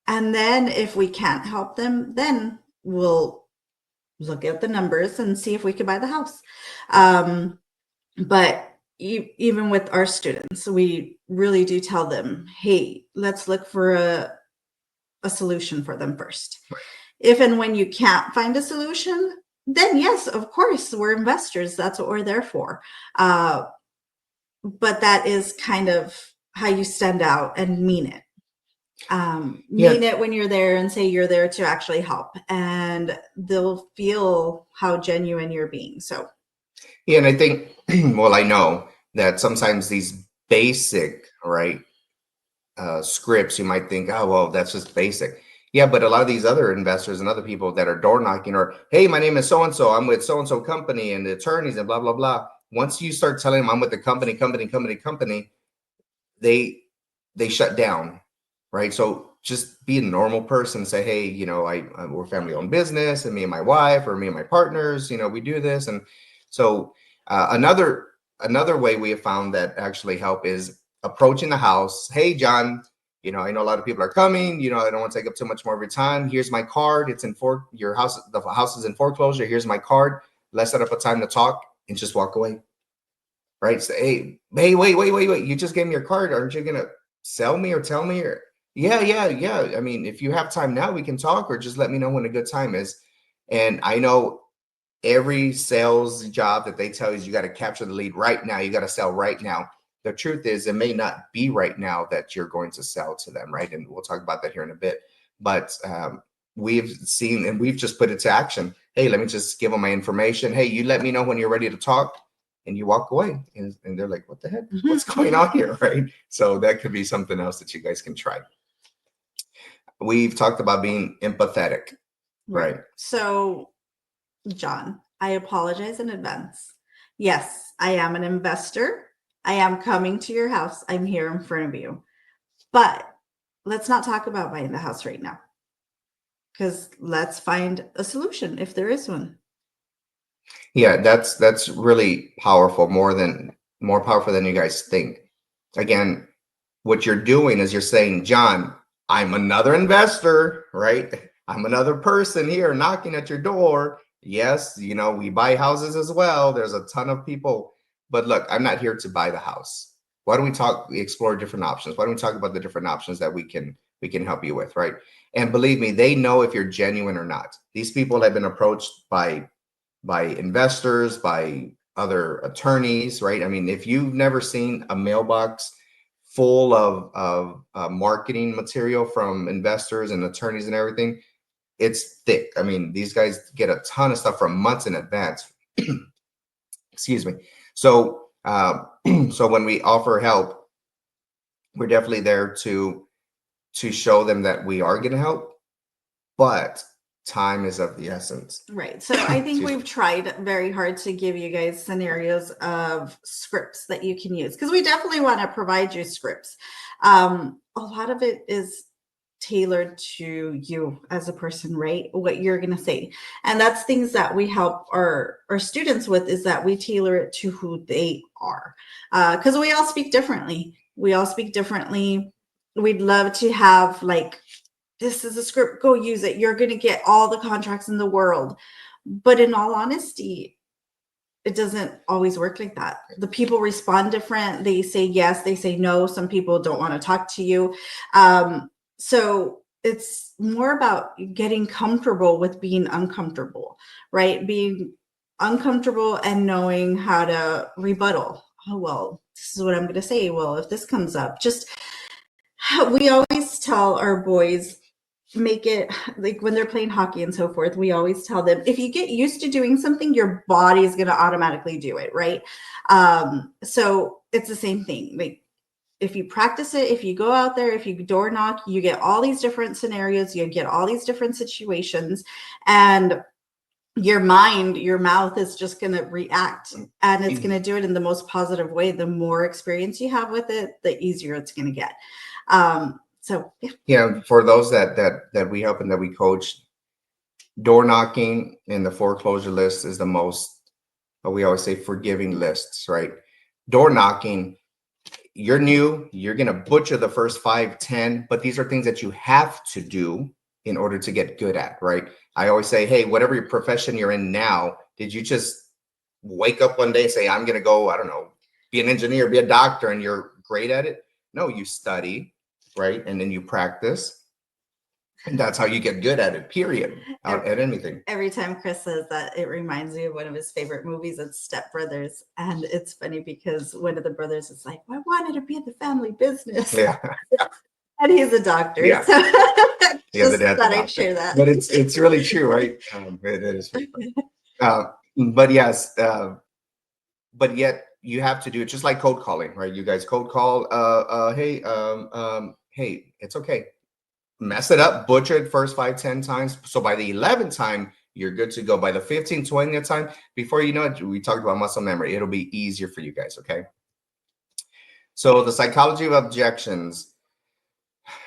Speaker 3: And then if we can't help them, then we'll look at the numbers and see if we could buy the house. But even with our students, we really do tell them, hey, let's look for a solution for them first.
Speaker 2: Right.
Speaker 3: If and when you can't find a solution, then yes, of course, we're investors. That's what we're there for. But that is kind of how you stand out and mean it. Mean it when you're there and say you're there to actually help, and they'll feel how genuine you're being. So.
Speaker 2: Yeah, and I think, well, I know that sometimes these basic, right, scripts, you might think, oh, well, that's just basic. Yeah, but a lot of these other investors and other people that are door knocking, or, hey, my name is so-and-so, I'm with so-and-so company and the attorneys and blah, blah, blah. Once you start telling them I'm with the company, they shut down, right? So just be a normal person. Say, hey, we're family-owned business, and me and my wife, or me and my partners, we do this. And so another way we have found that actually help is approaching the house. Hey, John, I know a lot of people are coming. I don't want to take up too much more of your time. Here's my card. It's in your house. The house is in foreclosure. Here's my card. Let's set up a time to talk, and just walk away. Right? Say, hey, wait. You just gave me your card. Aren't you gonna sell me or tell me? Or yeah. I mean, if you have time now, we can talk, or just let me know when a good time is. And I know every sales job that they tell you got to capture the lead right now. You got to sell right now. The truth is, it may not be right now that you're going to sell to them, right? And we'll talk about that here in a bit. But we've seen, and we've just put it to action. Hey, let me just give them my information. Hey, you let me know when you're ready to talk, and you walk away. And they're like, what the heck? What's going on here, right? So that could be something else that you guys can try. We've talked about being empathetic, right?
Speaker 3: So, John, I apologize in advance. Yes, I am an investor. I am coming to your house. I'm here in front of you. But let's not talk about buying the house right now, because let's find a solution if there is one.
Speaker 2: Yeah, that's really powerful, more powerful than you guys think. Again, what you're doing is you're saying, John, I'm another investor, right? I'm another person here knocking at your door. Yes, we buy houses as well. There's a ton of people. But look, I'm not here to buy the house. Why don't we explore different options? Why don't we talk about the different options that we can help you with, right? And believe me, they know if you're genuine or not. These people have been approached by by investors, by other attorneys, right? I mean, if you've never seen a mailbox full of marketing material from investors and attorneys and everything, it's thick. I mean, these guys get a ton of stuff from months in advance. Excuse me. So, so when we offer help, we're definitely there to show them that we are going to help, but time is of the essence.
Speaker 3: Right. So I think
Speaker 2: Excuse me.
Speaker 3: we've tried very hard to give you guys scenarios of scripts that you can use, because we definitely want to provide you scripts. A lot of it is tailored to you as a person, right? What you're going to say. And that's things that we help our students with, is that we tailor it to who they are. Because we all speak differently. We'd love to have, like, this is a script, go use it. You're going to get all the contracts in the world. But in all honesty, it doesn't always work like that. The people respond different. They say yes, they say no. Some people don't want to talk to you. So it's more about getting comfortable with being uncomfortable, right? Being uncomfortable and knowing how to rebuttal. Oh, well, this is what I'm going to say. Well, if this comes up, we always tell our boys, make it like when they're playing hockey and so forth, we always tell them, if you get used to doing something, your body is going to automatically do it, right? So it's the same thing. Like, if you practice it, if you go out there, if you door knock, you get all these different scenarios, you get all these different situations, and your mouth is just going to react, and it's going to do it in the most positive way. The more experience you have with it, the easier it's going to get. So
Speaker 2: yeah, for those that we help and that we coach, door knocking and the foreclosure list is the most, we always say, forgiving lists, right? Door knocking, you're new, you're going to butcher the first 5, 10, but these are things that you have to do in order to get good at, right? I always say, hey, whatever your profession you're in now, did you just wake up one day and say, I'm going to go, I don't know, be an engineer, be a doctor, and you're great at it? No, you study, right? And then you practice. And that's how you get good at it, period, at anything.
Speaker 3: Every time Chris says that, it reminds me of one of his favorite movies. It's Step Brothers. And it's funny because one of the brothers is like, I wanted to be in the family business.
Speaker 2: Yeah.
Speaker 3: And he's a doctor.
Speaker 2: Yeah.
Speaker 3: So
Speaker 2: Yeah,
Speaker 3: just thought I'd share that.
Speaker 2: But it's really true, right? It is. But yes, but yet you have to do it just like code calling, right? You guys code call, hey, hey, it's okay. Mess it up, butcher it first 5, 10 times. So by the 11th time, you're good to go. By the 15th, 20th time, before you know it, we talked about muscle memory. It'll be easier for you guys, okay? So the psychology of objections.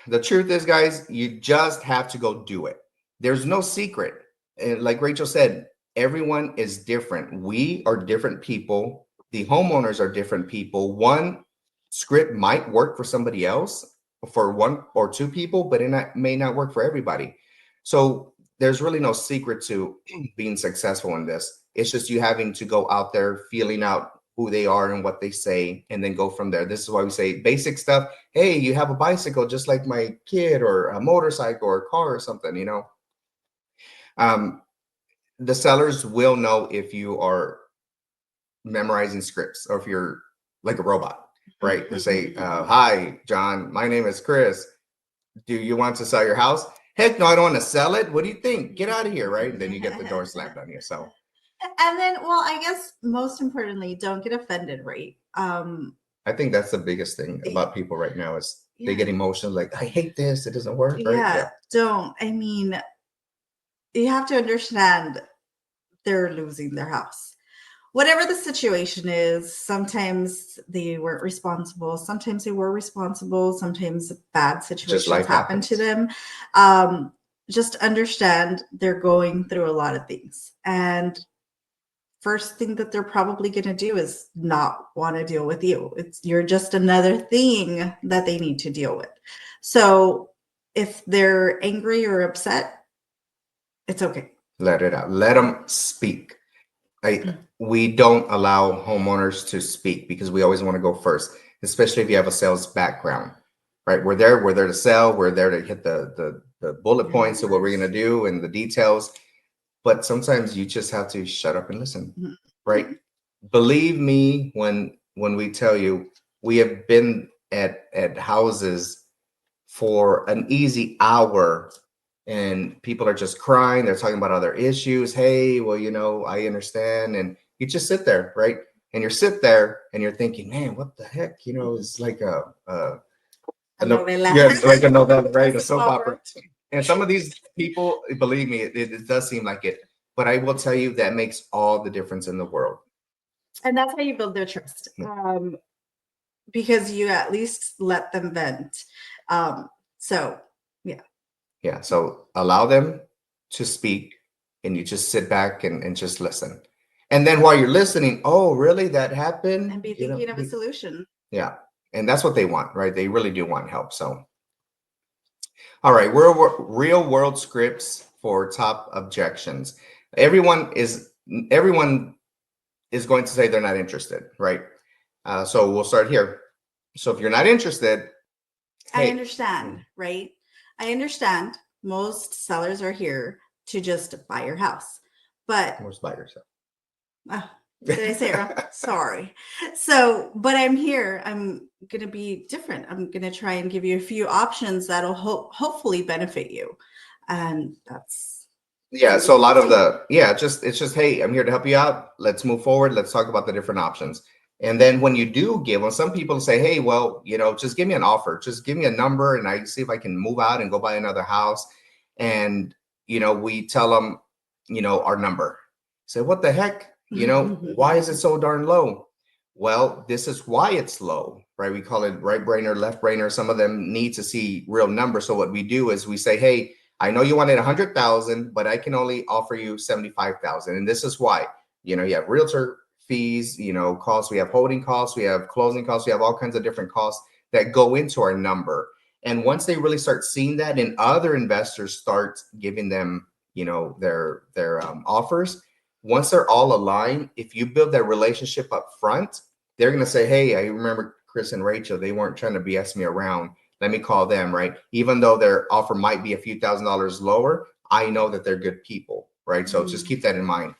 Speaker 2: The truth is, guys, you just have to go do it. There's no secret. And like Rachel said, everyone is different. We are different people. The homeowners are different people. One script might work for somebody else, for 1 or 2 people, but it may not work for everybody. So there's really no secret to being successful in this. It's just you having to go out there, feeling out who they are and what they say, and then go from there. This is why we say basic stuff. Hey, you have a bicycle just like my kid, or a motorcycle or a car or something, you know. The sellers will know if you are memorizing scripts or if you're like a robot. Right? They say, hi, John, my name is Chris. Do you want to sell your house? Heck no, I don't want to sell it. What do you think? Get out of here, right? And then you get the door slammed on you. So,
Speaker 3: and then, well, I guess most importantly, don't get offended, right?
Speaker 2: I think that's the biggest thing about people right now is they get
Speaker 3: Yeah.
Speaker 2: emotional, like, I hate this. It doesn't work, right?
Speaker 3: Yeah, don't. I mean, you have to understand they're losing their house. Whatever the situation is, sometimes they weren't responsible. Sometimes they were responsible. Sometimes bad situations
Speaker 2: life
Speaker 3: happen to
Speaker 2: happens.
Speaker 3: them. Just understand they're going through a lot of things. And first thing that they're probably going to do is not want to deal with you. You're just another thing that they need to deal with. So if they're angry or upset, it's okay.
Speaker 2: Let it out. Let them speak. We don't allow homeowners to speak because we always want to go first, especially if you have a sales background, right? We're there to sell. We're there to hit the bullet points of what we're going to do and the details. but sometimes you just have to shut up and listen,
Speaker 3: Mhm.
Speaker 2: right? Believe me when we tell you, we have been at houses for an easy hour and people are just crying, they're talking about other issues. Hey, well, I understand. And you just sit there, right? And you sit there and you're thinking, man, what the heck, it's like
Speaker 3: A novela.
Speaker 2: yeah, like a novela, right? A
Speaker 3: A
Speaker 2: soap
Speaker 3: soap
Speaker 2: opera. And some of these people, believe me, it does seem like it. But I will tell you that makes all the difference in the world.
Speaker 3: And that's how you build their trust. Because you at least let them vent. So yeah.
Speaker 2: Yeah. So allow them to speak and you just sit back and just listen. And then while you're listening, oh, really? That happened?
Speaker 3: And be thinking of a solution.
Speaker 2: Yeah. And that's what they want, right? They really do want help. So, all right, we're real world scripts for top objections. Everyone is going to say they're not interested, right? So we'll start here. So if you're not interested,
Speaker 3: I
Speaker 2: hey,
Speaker 3: understand, right? I understand most sellers are here to just buy your house. But
Speaker 2: most buyers.
Speaker 3: did I say it wrong? Sorry. So, but I'm here. I'm going to be different. I'm going to try and give you a few options that'll hopefully benefit you. And that's
Speaker 2: Yeah, so a lot of it's just, hey, I'm here to help you out. Let's move forward. Let's talk about the different options. And then when you do give, when some people say, hey, well, just give me an offer, just give me a number and I see if I can move out and go buy another house. And, we tell them, our number. Say, what the heck? Why is it so darn low? Well, this is why it's low, right? We call it right brainer, left brainer. Some of them need to see real numbers. So what we do is we say, hey, I know you wanted 100,000, but I can only offer you 75,000. And this is why, you have realtor fees, costs, we have holding costs, we have closing costs, we have all kinds of different costs that go into our number. And once they really start seeing that and other investors start giving them, their offers, once they're all aligned, if you build that relationship up front, they're going to say, hey, I remember Chris and Rachel, they weren't trying to BS me around. Let me call them, right? Even though their offer might be a few $1,000s lower, I know that they're good people, right? So just keep that in mind.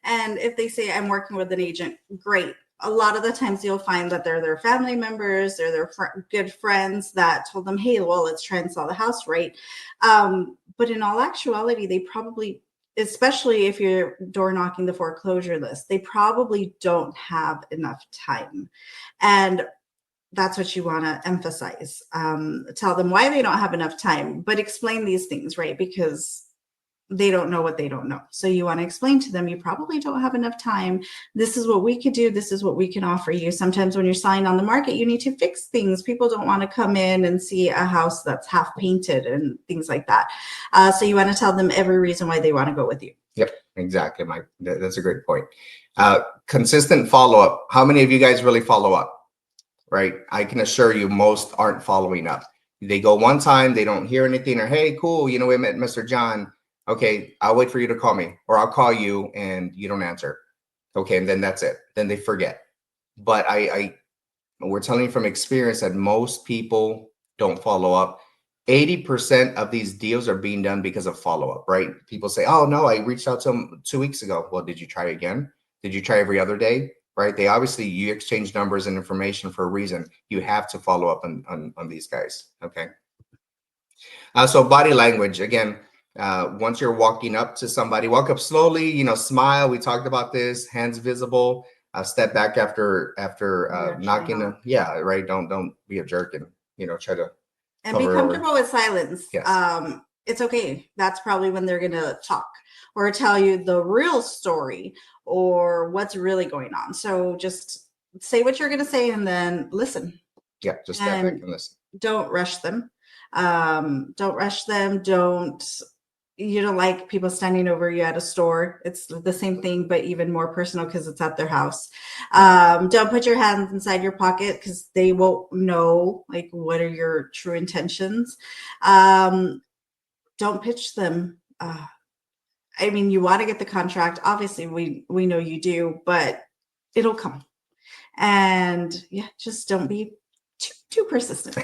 Speaker 3: And if they say, I'm working with an agent, great. A lot of the times you'll find that they're their family members, they're their good friends that told them, hey, well, let's try and sell the house, right? But in all actuality, they probably, especially if you're door knocking the foreclosure list, they probably don't have enough time. And that's what you want to emphasize. Tell them why they don't have enough time, but explain these things, right? Because they don't know what they don't know. So you want to explain to them, you probably don't have enough time. This is what we could do. This is what we can offer you. Sometimes when you're selling on the market, you need to fix things. People don't want to come in and see a house that's half painted and things like that. So you want to tell them every reason why they want to go with you.
Speaker 2: Yep, exactly, Mike. That's a great point. Consistent follow-up. How many of you guys really follow up? Right? I can assure you most aren't following up. They go one time, they don't hear anything, or hey, cool, we met Mr. John. Okay, I'll wait for you to call me, or I'll call you and you don't answer. Okay, and then that's it. Then they forget. But we're telling you from experience that most people don't follow up. 80% of these deals are being done because of follow-up, right? People say, oh no, I reached out to them 2 weeks ago. Well, did you try again? Did you try every other day? Right? You exchange numbers and information for a reason. You have to follow up on these guys. Okay. So body language, again, once you're walking up to somebody, walk up slowly, smile. We talked about this, hands visible, step back after knocking. Yeah, right. Don't be a jerk and, try to.
Speaker 3: And be comfortable with silence.
Speaker 2: Yes.
Speaker 3: It's okay. That's probably when they're going to talk or tell you the real story or what's really going on. So just say what you're going to say and then listen.
Speaker 2: Yeah, just step back and listen.
Speaker 3: Don't rush them. Don't rush them. You don't like people standing over you at a store. It's the same thing, but even more personal because it's at their house. Don't put your hands inside your pocket because they won't know like what are your true intentions. Don't pitch them. I mean, you want to get the contract. Obviously, we know you do, but it'll come. And yeah, just don't be too persistent.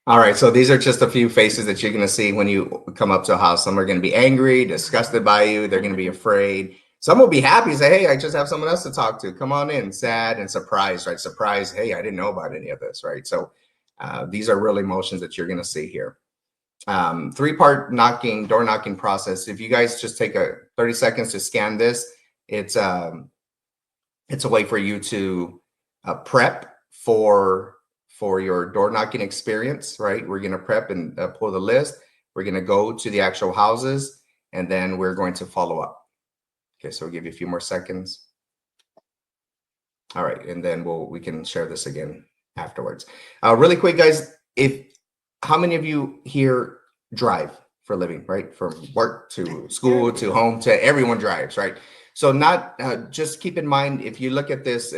Speaker 2: All right, so these are just a few faces that you're going to see when you come up to a house. Some are going to be angry, disgusted by you. They're going to be afraid. Some will be happy, say, hey, I just have someone else to talk to. Come on in. Sad and surprised, right? Surprised, hey, I didn't know about any of this, right? So these are real emotions that you're going to see here. Three-part door knocking process. If you guys just take 30 seconds to scan this, it's a way for you to prep for your door knocking experience, right? We're going to prep and pull the list. We're going to go to the actual houses, and then we're going to follow up. Okay, so we'll give you a few more seconds. All right, and then we can share this again afterwards. Really quick, guys, how many of you here drive for a living, right? From work to school to home to everyone drives, right? So just keep in mind, if you look at this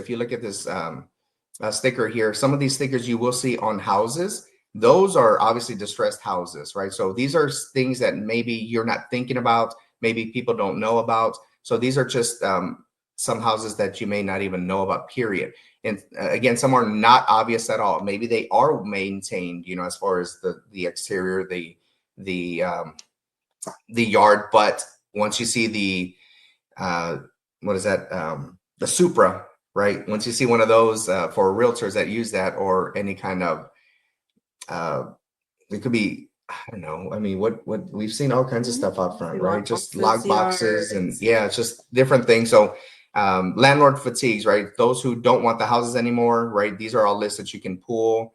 Speaker 2: sticker here, some of these stickers you will see on houses, those are obviously distressed houses, right? So these are things that maybe you're not thinking about, maybe people don't know about. So these are just some houses that you may not even know about, period. And again, some are not obvious at all. Maybe they are maintained, as far as the exterior, the yard, but once you see the the Supra, right? Once you see one of those for realtors that use that, or any kind of it could be, I don't know. I mean, what we've seen all kinds of stuff out front, right? Just log boxes and it's just different things. So landlord fatigues, right? Those who don't want the houses anymore, right? These are all lists that you can pull.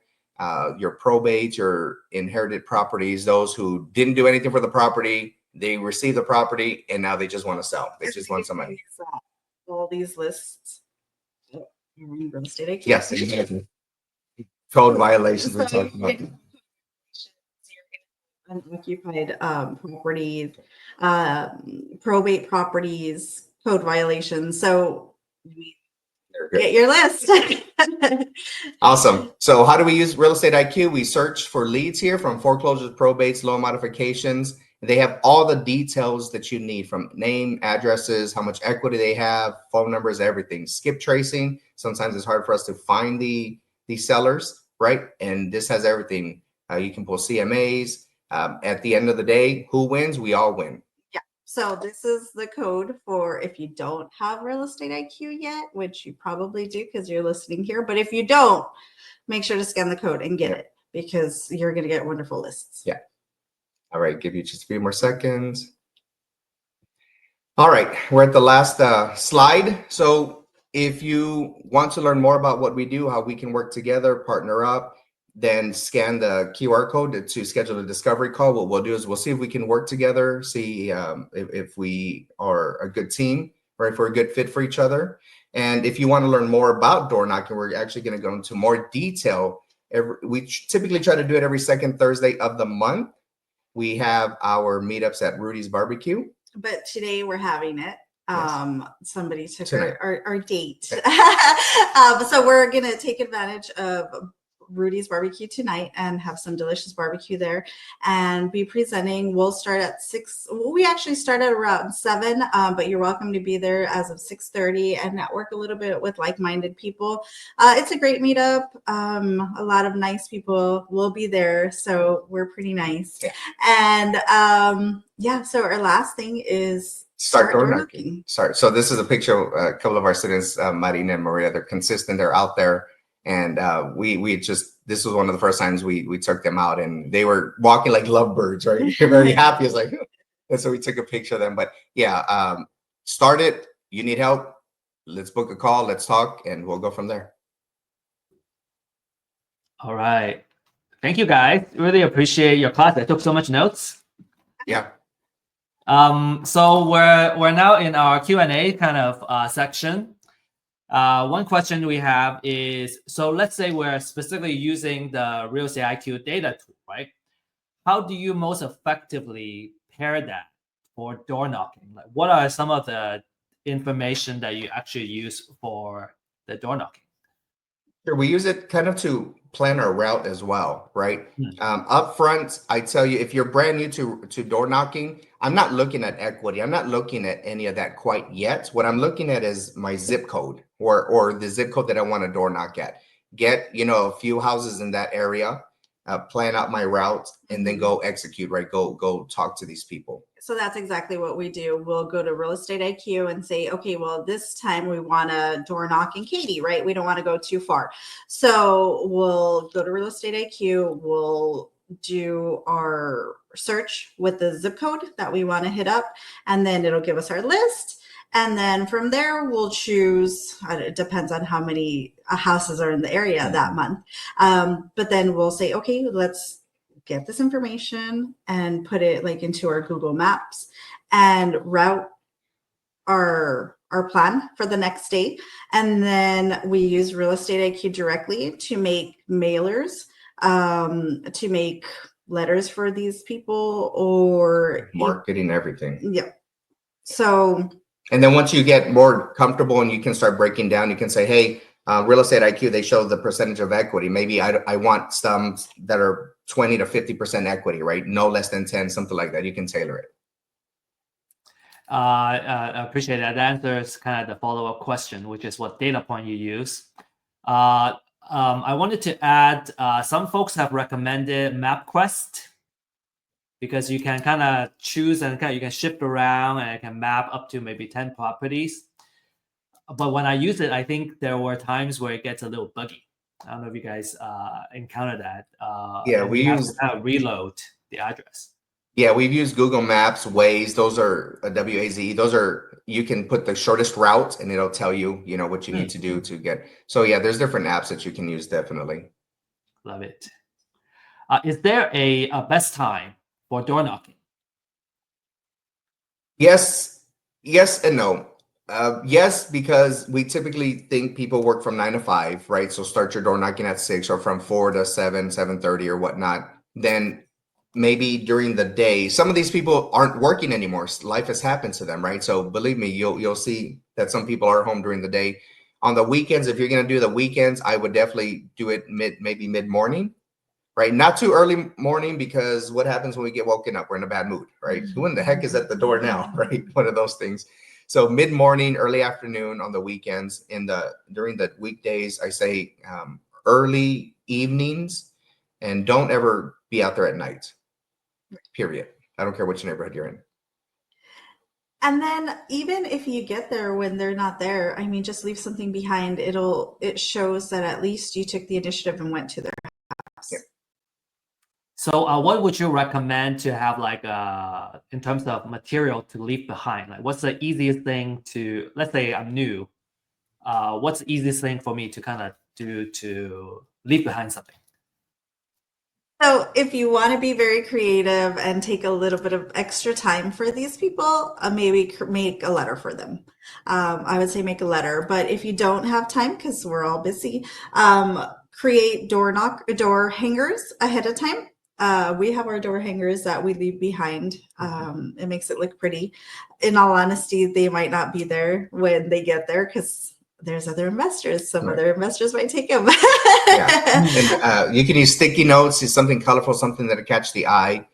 Speaker 2: Your probate, your inherited properties, those who didn't do anything for the property, they received the property and now they just want to sell. They just want some money.
Speaker 3: All these lists. Real estate IQ.
Speaker 2: Yes, exactly. Code violations we're talking about.
Speaker 3: Unoccupied properties, probate properties, code violations. So get your list.
Speaker 2: Awesome. So how do we use Real Estate IQ? We search for leads here from foreclosures, probates, loan modifications. They have all the details that you need, from name, addresses, how much equity they have, phone numbers, everything. Skip tracing. Sometimes it's hard for us to find the sellers, right? And this has everything. You can pull CMAs. At the end of the day, who wins? We all win.
Speaker 3: Yeah. So this is the code for if you don't have Real Estate IQ yet, which you probably do because you're listening here. But if you don't, make sure to scan the code and get it, because you're going to get wonderful lists.
Speaker 2: Yeah. All right. Give you just a few more seconds. All right. We're at the last slide. So if you want to learn more about what we do, how we can work together, partner up, then scan the QR code to schedule a discovery call. What we'll do is we'll see if we can work together, see if we are a good team, right? If we're a good fit for each other. And if you want to learn more about door knocking, we're actually going to go into more detail. We typically try to do it every second Thursday of the month. We have our meetups at Rudy's Barbecue.
Speaker 3: But today we're having it. Somebody took our date. So we're going to take advantage of Rudy's Barbecue tonight and have some delicious barbecue there and be presenting. We'll start at 6. We actually start at around 7, but you're welcome to be there as of 6:30 and network a little bit with like-minded people. It's a great meetup. A lot of nice people will be there, so we're pretty nice.
Speaker 2: Yeah.
Speaker 3: And so our last thing is
Speaker 2: start door knocking. So this is a picture of a couple of our students, Marina and Maria. They're consistent. They're out there. And this was one of the first times we took them out, and they were walking like lovebirds, right? They're very happy. It's like, and so we took a picture of them. But yeah, start it. You need help? Let's book a call. Let's talk, and we'll go from there.
Speaker 1: All right. Thank you, guys. Really appreciate your class. I took so much notes.
Speaker 2: Yeah.
Speaker 1: So we're now in our Q&A kind of section. One question we have is, so let's say we're specifically using the Real Estate IQ data tool, right? How do you most effectively pair that for door knocking? Like, what are some of the information that you actually use for the door knocking?
Speaker 2: Sure, we use it kind of to plan our route as well, right? Up front, I tell you, if you're brand new to door knocking, I'm not looking at equity. I'm not looking at any of that quite yet. What I'm looking at is my zip code or the zip code that I want to door knock at. Get, a few houses in that area. plan out my route, and then
Speaker 3: Mhm.
Speaker 2: go execute, right? Go talk to these people.
Speaker 3: So that's exactly what we do. We'll go to Real Estate IQ and say, okay, well, this time we want to door knock in Katy, right? We don't want to go too far. So we'll go to Real Estate IQ. We'll do our search with the zip code that we want to hit up, and then it'll give us our list. And then from there, we'll choose, it depends on how many houses are in the area that month. But then we'll say, okay, let's get this information and put it like into our Google Maps and route our plan for the next day. And then we use Real Estate IQ directly to make mailers, to make letters for these people, or
Speaker 2: Marketing, everything.
Speaker 3: yeah. So
Speaker 2: And then once you get more comfortable and you can start breaking down, you can say, hey, Real Estate IQ, they show the percentage of equity. Maybe I want some that are 20 to 50% equity, right? No less than 10, something like that. You can tailor it.
Speaker 1: I appreciate that. That answers kind of the follow-up question, which is what data point you use. I wanted to add, some folks have recommended MapQuest because you can kind of choose and you can shift around and it can map up to maybe 10 properties. But when I use it, I think there were times where it gets a little buggy. I don't know if you guys encounter that.
Speaker 2: Yeah,
Speaker 1: and
Speaker 2: we
Speaker 1: you have
Speaker 2: use
Speaker 1: to kind of reload the address.
Speaker 2: Yeah, we've used Google Maps, Waze. Those are WAZ. Those are, you can put the shortest route and it'll tell you, what you need to do to get. So yeah, there's different apps that you can use, definitely.
Speaker 1: Love it. Is there a best time for door knocking?
Speaker 2: Yes and no. Yes, because we typically think people work from 9 to 5, right? So start your door knocking at 6, or from 4 to 7, 7:30 or whatnot. Then maybe during the day, some of these people aren't working anymore. Life has happened to them, right? So believe me, you'll see that some people are home during the day. On the weekends, if you're going to do the weekends, I would definitely do it maybe mid morning, right? Not too early morning, because what happens when we get woken up? We're in a bad mood, right? Who in the heck is at the door now, right? One of those things. So mid morning, early afternoon on the weekends. During the weekdays, I say early evenings, and don't ever be out there at night. Period. I don't care which neighborhood you're in.
Speaker 3: and then even if you get there when they're not there, I mean, just leave something behind. It shows that at least you took the initiative and went to their house.
Speaker 2: Yeah.
Speaker 1: So what would you recommend to have, like, in terms of material to leave behind? Like, what's the easiest thing to, let's say I'm new, what's the easiest thing for me to kind of do to leave behind something?
Speaker 3: So if you want to be very creative and take a little bit of extra time for these people, maybe make a letter for them. I would say make a letter, but if you don't have time, because we're all busy, create door hangers ahead of time. We have our door hangers that we leave behind. It makes it look pretty. In all honesty, they might not be there when they get there because there's other investors. Some
Speaker 2: Right.
Speaker 3: other investors might take them.
Speaker 2: Yeah. And you can use sticky notes, is something colorful, something that'll catch the eye.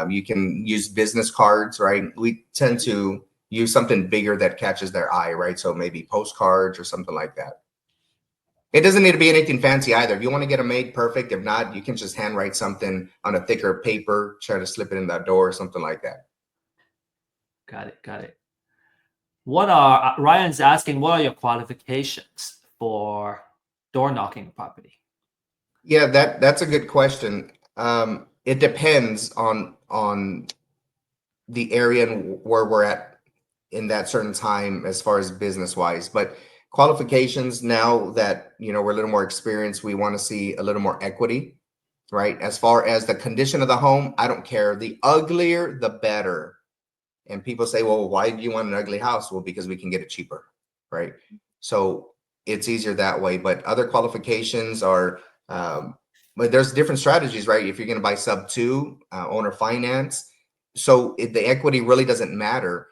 Speaker 2: You can use business cards, right? We tend to use something bigger that catches their eye, right? So maybe postcards or something like that. It doesn't need to be anything fancy either. If you want to get them made, perfect. If not, you can just handwrite something on a thicker paper, try to slip it in that door or something like that.
Speaker 1: Got it. What are, Ryan's asking, what are your qualifications for door knocking property?
Speaker 2: Yeah, that's a good question. It depends on the area and where we're at in that certain time as far as business wise. But qualifications, now that we're a little more experienced, we want to see a little more equity, right? As far as the condition of the home, I don't care. The uglier, the better. And people say, well, why do you want an ugly house? Well, because we can get it cheaper, right? So it's easier that way. But other qualifications are, but there's different strategies, right? If you're going to buy sub 2, owner finance, so the equity really doesn't matter.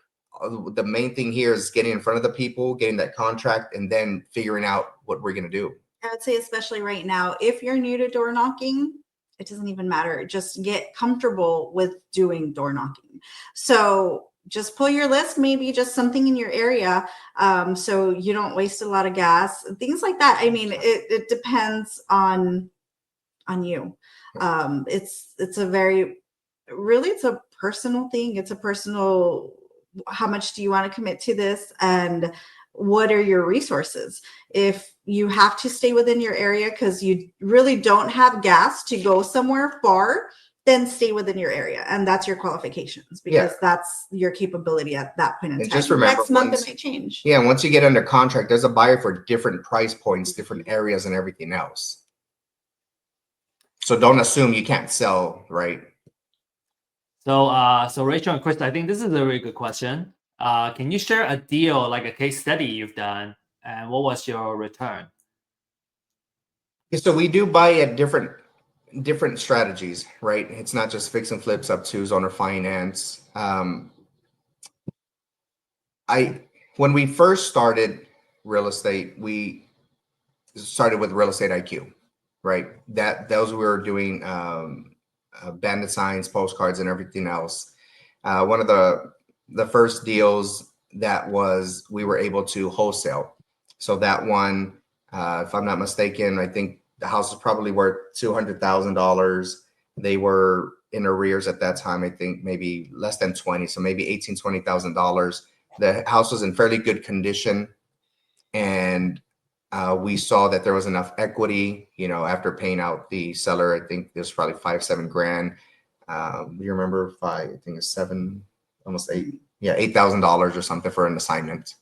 Speaker 2: The main thing here is getting in front of the people, getting that contract, and then figuring out what we're going to do.
Speaker 3: I would say, especially right now, if you're new to door knocking, it doesn't even matter. Just get comfortable with doing door knocking. So just pull your list, maybe just something in your area, so you don't waste a lot of gas, things like that. I mean, it depends on you. It's a very, really, it's a personal thing. It's a personal, how much do you want to commit to this, and what are your resources? If you have to stay within your area because you really don't have gas to go somewhere far, then stay within your area, and that's your qualifications, because that's your capability at that point in
Speaker 2: And
Speaker 3: time.
Speaker 2: just remember,
Speaker 3: Next month it might change.
Speaker 2: Yeah, once you get under contract, there's a buyer for different price points, different areas, and everything else. So don't assume you can't sell, right?
Speaker 1: So Rachel and Chris, I think this is a very good question. Can you share a deal, like a case study you've done, and what was your return?
Speaker 2: Yeah, so we do buy at different strategies, right? It's not just fix and flips up to owner finance. When we first started real estate, we started with Real Estate IQ, right? Those we were doing bandit signs, postcards, and everything else. One of the first deals that was, we were able to wholesale. So that one, if I'm not mistaken, I think the house was probably worth $200,000. They were in arrears at that time, I think maybe less than 20, so maybe $18,000, $20,000. The house was in fairly good condition, and we saw that there was enough equity, after paying out the seller. I think there's probably $5-7 grand. You remember I think it's $7, almost $8,000 or something for an assignment,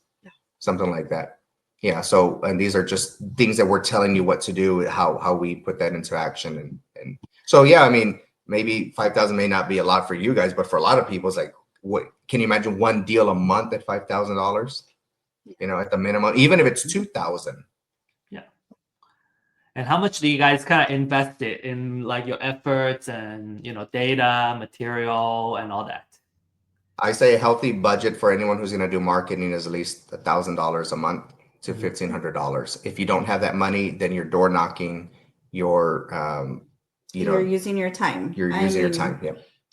Speaker 2: something like that. Yeah. So, and these are just things that we're telling you what to do, how we put that into action. And so, yeah, I mean, maybe 5,000 may not be a lot for you guys, but for a lot of people, it's like, what can you imagine one deal a month at $5,000? At the minimum, even if it's 2,000.
Speaker 1: Yeah. And how much do you guys kind of invest it in, like your efforts and data, material, and all that?
Speaker 2: I say a healthy budget for anyone who's going to do marketing is at least $1,000 a month to $1,500. If you don't have that money, then you're door knocking. You're
Speaker 3: using your time.
Speaker 2: You're using your time. Yeah.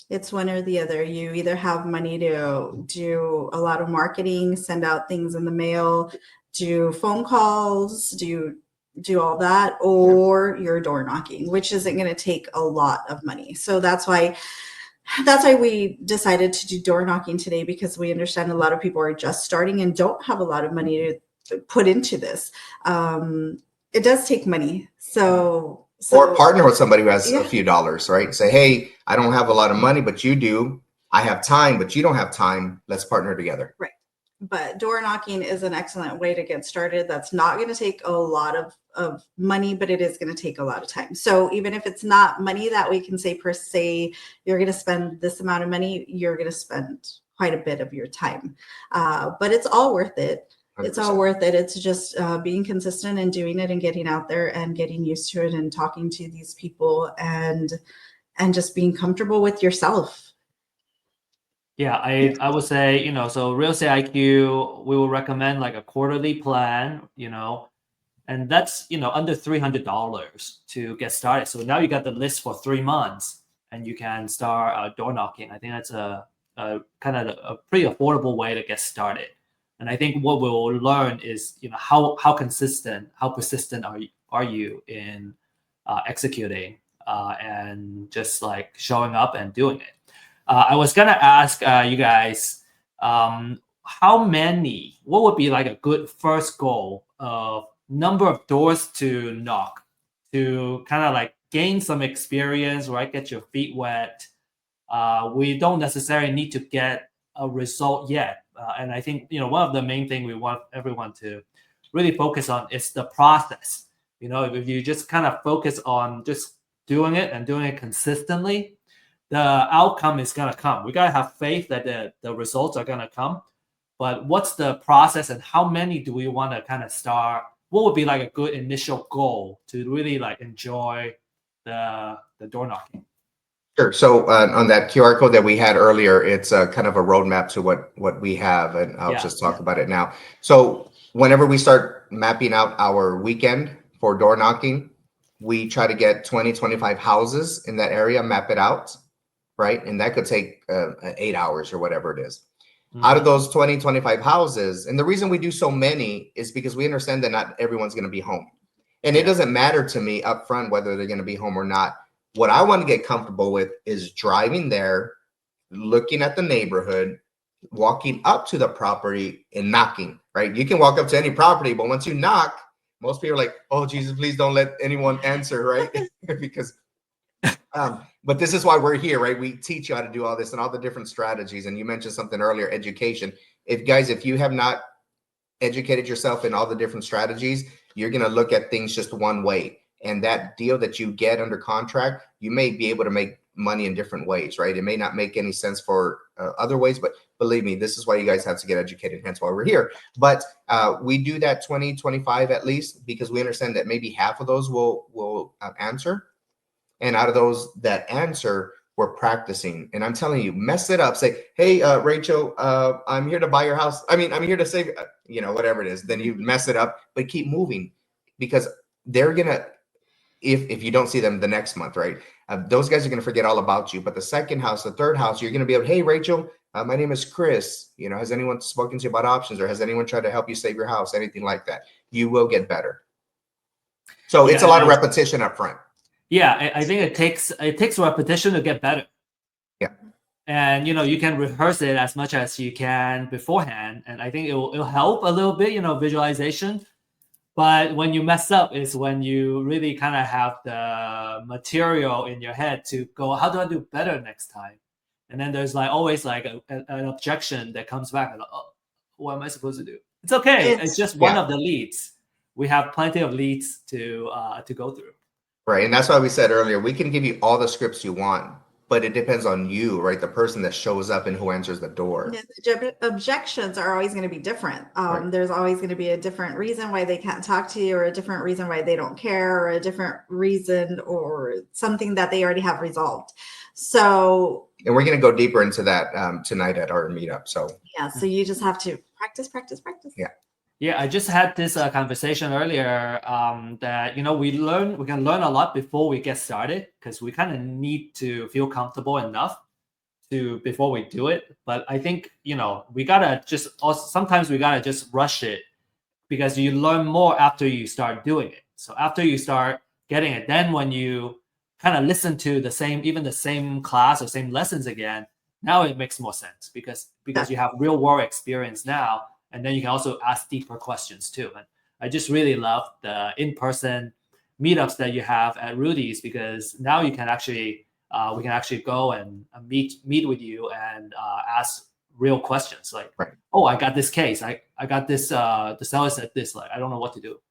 Speaker 3: It's one or the other. You either have money to do a lot of marketing, send out things in the mail, do phone calls, do all that, or you're door knocking, which isn't going to take a lot of money. So that's why we decided to do door knocking today, because we understand a lot of people are just starting and don't have a lot of money to put into this. It does take money. So
Speaker 2: or partner with somebody who has a few dollars, right? Say, hey, I don't have a lot of money, but you do. I have time, but you don't have time. Let's partner together.
Speaker 3: Right. But door knocking is an excellent way to get started. That's not going to take a lot of money, but it is going to take a lot of time. So even if it's not money that we can say per se, you're going to spend this amount of money, you're going to spend quite a bit of your time. But it's all worth it. 100%. It's all worth it. It's just being consistent and doing it and getting out there and getting used to it and talking to these people and just being comfortable with yourself.
Speaker 1: Yeah, I would say, so Real Estate IQ, we will recommend like a quarterly plan, and that's, under $300 to get started. So now you got the list for 3 months and you can start door knocking. I think that's a kind of a pretty affordable way to get started. And I think what we'll learn is, how consistent, how persistent are you in executing and just like showing up and doing it. I was gonna ask you guys, what would be like a good first goal of number of doors to knock to kind of like gain some experience, right? Get your feet wet. We don't necessarily need to get a result yet. And I think, one of the main things we want everyone to really focus on is the process. If you just kind of focus on just doing it and doing it consistently, the outcome is going to come. We got to have faith that the results are going to come. But what's the process and how many do we want to kind of start? What would be like a good initial goal to really like enjoy the door knocking?
Speaker 2: Sure. So on that QR code that we had earlier, it's kind of a roadmap to what we have, and I'll just talk about it now. So whenever we start mapping out our weekend for door knocking, we try to get 20, 25 houses in that area, map it out, right? And that could take 8 hours or whatever it is. Mm-hmm. Out of those 20, 25 houses, and the reason we do so many is because we understand that not everyone's going to be home. And it doesn't matter to me up front whether they're going to be home or not. What I want to get comfortable with is driving there, looking at the neighborhood, walking up to the property and knocking, right? You can walk up to any property, but once you knock, most people are like, oh, Jesus, please don't let anyone answer, right? Because, but this is why we're here, right? We teach you how to do all this and all the different strategies. And you mentioned something earlier, education. If you have not educated yourself in all the different strategies, you're going to look at things just one way. And that deal that you get under contract, you may be able to make money in different ways, right? It may not make any sense for other ways, but believe me, this is why you guys have to get educated, hence why we're here. But we do that 20, 25 at least, because we understand that maybe half of those will answer. And out of those that answer, we're practicing. And I'm telling you, mess it up. Say, hey, Rachel, I'm here to buy your house. I mean, I'm here to save, whatever it is. Then you mess it up, but keep moving, because they're going to, if you don't see them the next month, right? Those guys are going to forget all about you. But the second house, the third house, you're going to be able, hey, Rachel, my name is Chris. Has anyone spoken to you about options, or has anyone tried to help you save your house? Anything like that. You will get better. So it's a lot of repetition up front.
Speaker 1: Yeah, I think it takes repetition to get better.
Speaker 2: Yeah.
Speaker 1: And you can rehearse it as much as you can beforehand, and I think it'll help a little bit, visualization. But when you mess up is when you really kind of have the material in your head to go, how do I do better next time? And then there's always an objection that comes back. And, oh, what am I supposed to do? It's okay. It's just one of the leads. We have plenty of leads to go through.
Speaker 2: Right. And that's why we said earlier, we can give you all the scripts you want, but it depends on you, right? The person that shows up and who answers the door.
Speaker 3: Yeah, the objections are always going to be different.
Speaker 2: Right.
Speaker 3: There's always going to be a different reason why they can't talk to you, or a different reason why they don't care, or a different reason, or something that they already have resolved. So,
Speaker 2: and we're going to go deeper into that tonight at our meetup. So
Speaker 3: yeah, so you just have to practice.
Speaker 2: Yeah.
Speaker 1: Yeah, I just had this conversation earlier that we can learn a lot before we get started, because we kind of need to feel comfortable enough before we do it. But I think we gotta sometimes we gotta just rush it, because you learn more after you start doing it. So after you start getting it, then when you kind of listen to the same class or same lessons again, now it makes more sense, because you have real world experience now. And then you can also ask deeper questions too. And I just really love the in-person meetups that you have at Rudy's, because now you can actually we can actually go and meet with you and ask real questions like,
Speaker 2: right.
Speaker 1: Oh, I got this case. I got this. The seller said this. I don't know what to do.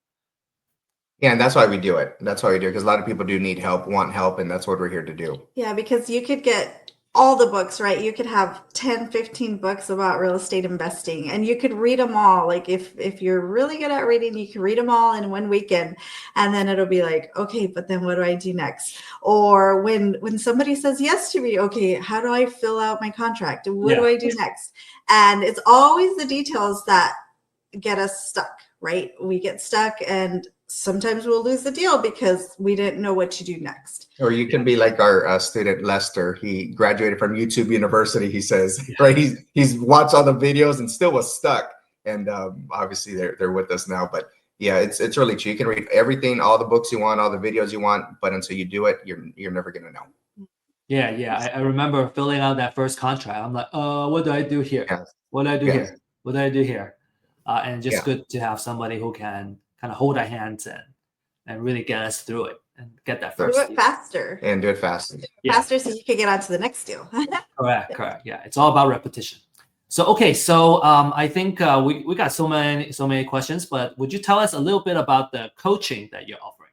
Speaker 2: Yeah, and that's why we do it. That's why we do it, because a lot of people do need help, want help, and that's what we're here to do.
Speaker 3: Yeah, because you could get all the books, right? You could have 10, 15 books about real estate investing, and you could read them all. Like if you're really good at reading, you can read them all in one weekend, and then it'll be like, okay, but then what do I do next? Or when somebody says yes to me, okay, how do I fill out my contract? What do I do next? And it's always the details that get us stuck, right? We get stuck, and sometimes we'll lose the deal because we didn't know what to do next.
Speaker 2: Or you can be like our student Lester. He graduated from YouTube University, he says, right? He's watched all the videos and still was stuck. And obviously they're with us now. But yeah, it's really true. You can read everything, all the books you want, all the videos you want, but until you do it, you're never gonna know.
Speaker 1: Yeah. I remember filling out that first contract. I'm like, what do I do here?
Speaker 2: Yes.
Speaker 1: What do I do
Speaker 2: Yes.
Speaker 1: here? What do I do here? And just good to have somebody who can kind of hold our hands and really get us through it and get that first
Speaker 3: do it faster.
Speaker 2: And do it faster.
Speaker 3: Faster, so you can get on to the next deal.
Speaker 1: Correct. Yeah, it's all about repetition. So okay, so I think we got so many questions, but would you tell us a little bit about the coaching that you're offering?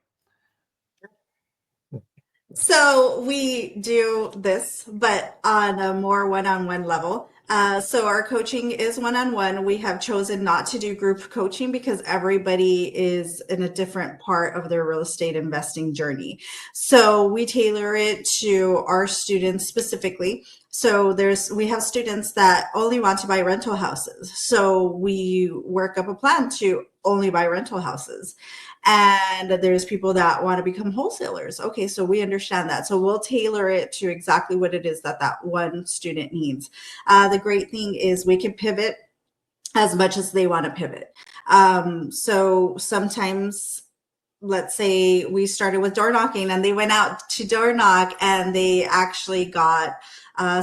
Speaker 3: So we do this, but on a more one-on-one level. So our coaching is one-on-one. We have chosen not to do group coaching because everybody is in a different part of their real estate investing journey. So we tailor it to our students specifically. So we have students that only want to buy rental houses. So we work up a plan to only buy rental houses. And there's people that want to become wholesalers. Okay, so we understand that. So we'll tailor it to exactly what it is that one student needs. The great thing is we can pivot as much as they want to pivot. So sometimes let's say we started with door knocking and they went out to door knock and they actually got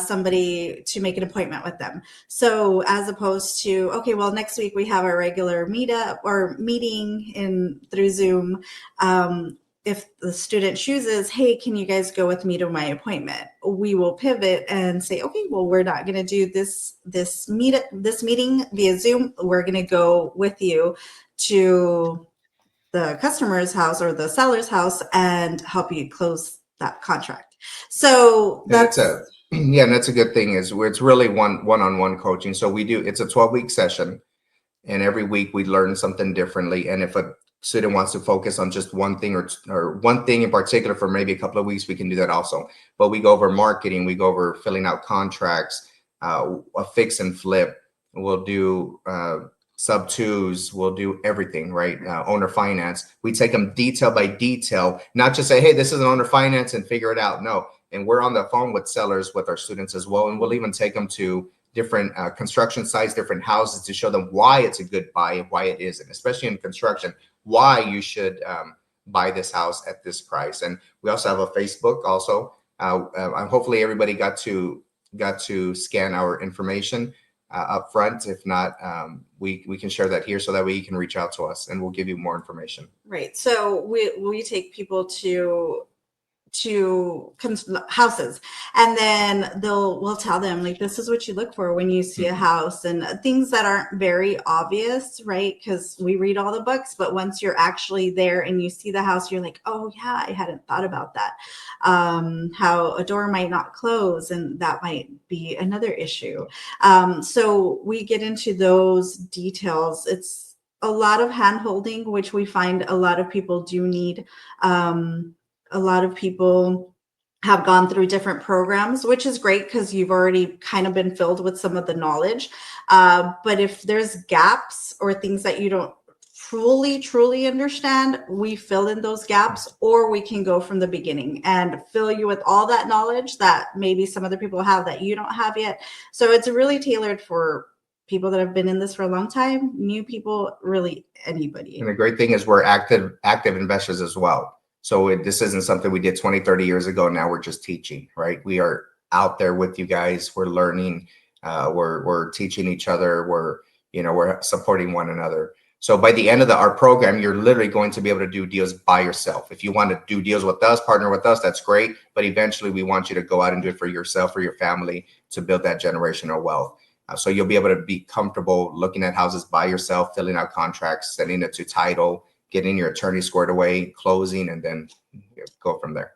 Speaker 3: somebody to make an appointment with them. So as opposed to, okay, well, next week we have our regular meetup or meeting through Zoom. If the student chooses, hey, can you guys go with me to my appointment? We will pivot and say, okay, well, we're not going to do this meeting via Zoom. We're going to go with you to the customer's house or the seller's house and help you close that contract. So that's
Speaker 2: and that's a good thing is where it's really one-on-one coaching. So it's a 12-week session, and every week we learn something differently. And if a student wants to focus on just one thing or one thing in particular for maybe a couple of weeks, we can do that also. But we go over marketing, we go over filling out contracts, a fix and flip. We'll do sub twos, we'll do everything, right? Owner finance. We take them detail by detail, not just say, hey, this is an owner finance and figure it out. No. And we're on the phone with sellers, with our students as well. And we'll even take them to different construction sites, different houses to show them why it's a good buy and why it isn't, especially in construction, why you should buy this house at this price. And we also have a Facebook also. Hopefully everybody got to scan our information up front. If not, we can share that here so that way you can reach out to us and we'll give you more information.
Speaker 3: right. So we take people to houses, and then we'll tell them, like, this is what you look for when you see a house, and things that aren't very obvious, right? Because we read all the books, but once you're actually there and you see the house, you're like, oh yeah, I hadn't thought about that. How a door might not close, and that might be another issue. So we get into those details. It's a lot of hand holding, which we find a lot of people do need. A lot of people have gone through different programs, which is great because you've already kind of been filled with some of the knowledge. But if there's gaps or things that you don't truly understand, we fill in those gaps, or we can go from the beginning and fill you with all that knowledge that maybe some other people have that you don't have yet. So it's really tailored for people that have been in this for a long time, new people, really anybody.
Speaker 2: And the great thing is we're active investors as well. So this isn't something we did 20, 30 years ago. Now we're just teaching, right? We are out there with you guys. We're learning. We're teaching each other. We're supporting one another. So by the end of our program, you're literally going to be able to do deals by yourself. If you want to do deals with us, partner with us, that's great. But eventually we want you to go out and do it for yourself or your family to build that generational wealth. So you'll be able to be comfortable looking at houses by yourself, filling out contracts, sending it to title, getting your attorney squared away, closing, and then go from there.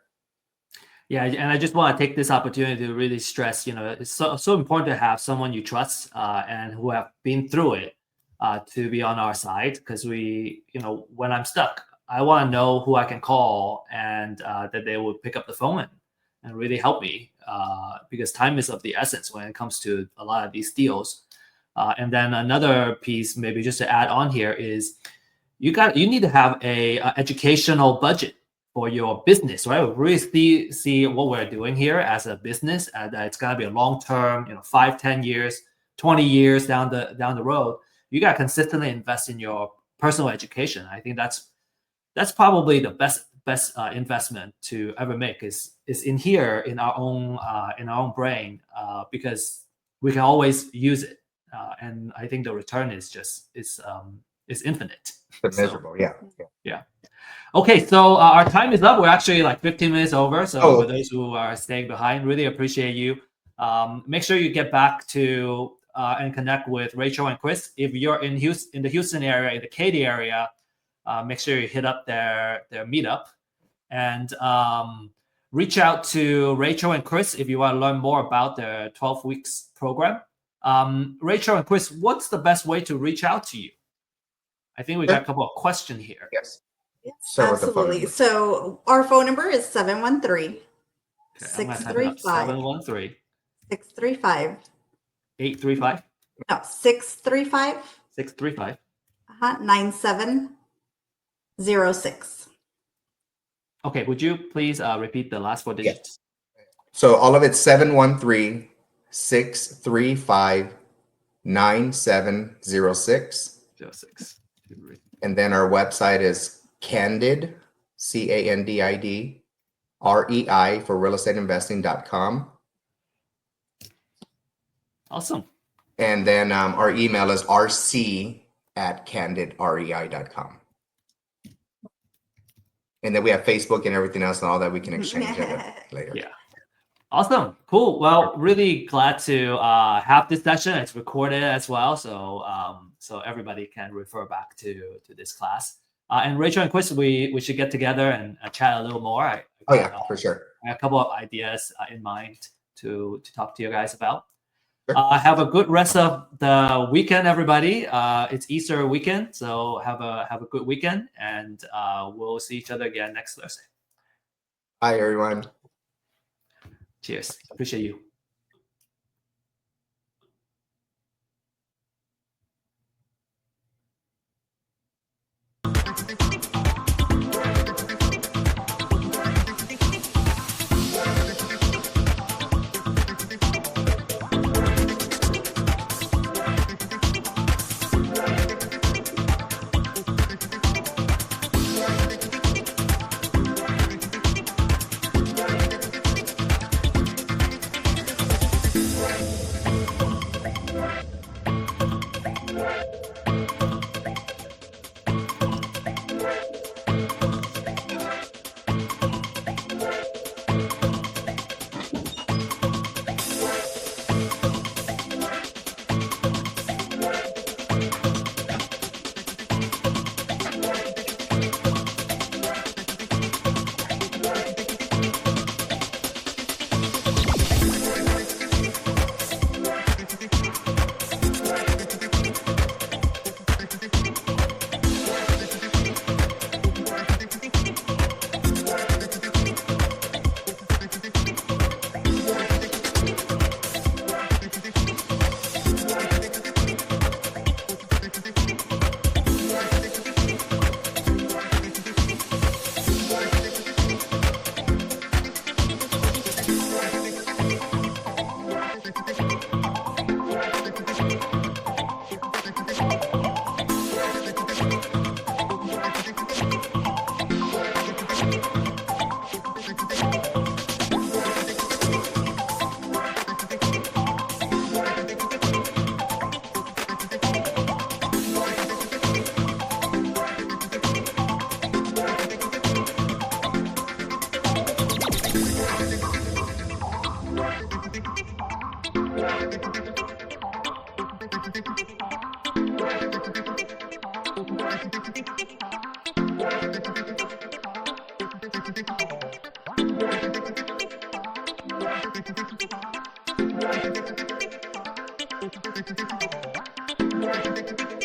Speaker 1: Yeah, and I just want to take this opportunity to really stress, it's so important to have someone you trust and who have been through it to be on our side, because when I'm stuck, I want to know who I can call and that they will pick up the phone and really help me because time is of the essence when it comes to a lot of these deals. And then another piece, maybe just to add on here, is you need to have a educational budget for your business, right? We really see what we're doing here as a business, and it's gonna be a long term, 5, 10 years, 20 years down the road. You gotta consistently invest in your personal education. I think that's probably the best investment to ever make is in here in our own brain because we can always use it, and I think the return is infinite.
Speaker 2: But miserable,
Speaker 1: yeah. Okay, so our time is up. We're actually like 15 minutes over. So for those who are staying behind, really appreciate you. Make sure you get back to and connect with Rachel and Chris. If you're in the Houston area, in the Katy area, make sure you hit up their meetup and reach out to Rachel and Chris if you want to learn more about their 12 weeks program. Rachel and Chris, what's the best way to reach out to you? I think we got a couple of questions here.
Speaker 2: Yes.
Speaker 3: Yes, absolutely. So our phone number is 713 635
Speaker 1: 713
Speaker 3: 635
Speaker 1: 835
Speaker 3: no 635
Speaker 1: 635
Speaker 3: 9706.
Speaker 1: Okay, would you please repeat the last 4 digits?
Speaker 2: Yes. So all of it's 713 635 9706.
Speaker 1: 06.
Speaker 2: And then our website is Candid, CANDID, REI for realestateinvesting.com.
Speaker 1: Awesome.
Speaker 2: And then our email is rc@candidrei.com. And then we have Facebook and everything else and all that we can exchange later.
Speaker 1: Yeah. Awesome. Cool. Well, really glad to have this session. It's recorded as well, so so everybody can refer back to this class. And Rachel and Chris, we should get together and chat a little more.
Speaker 2: Oh yeah, for sure.
Speaker 1: I have a couple of ideas in mind to talk to you guys about.
Speaker 2: Sure.
Speaker 1: Have a good rest of the weekend, everybody. It's Easter weekend, so have a good weekend, and we'll see each other again next Thursday.
Speaker 2: Bye, everyone.
Speaker 1: Cheers. Appreciate you.
Speaker 4: Thank you.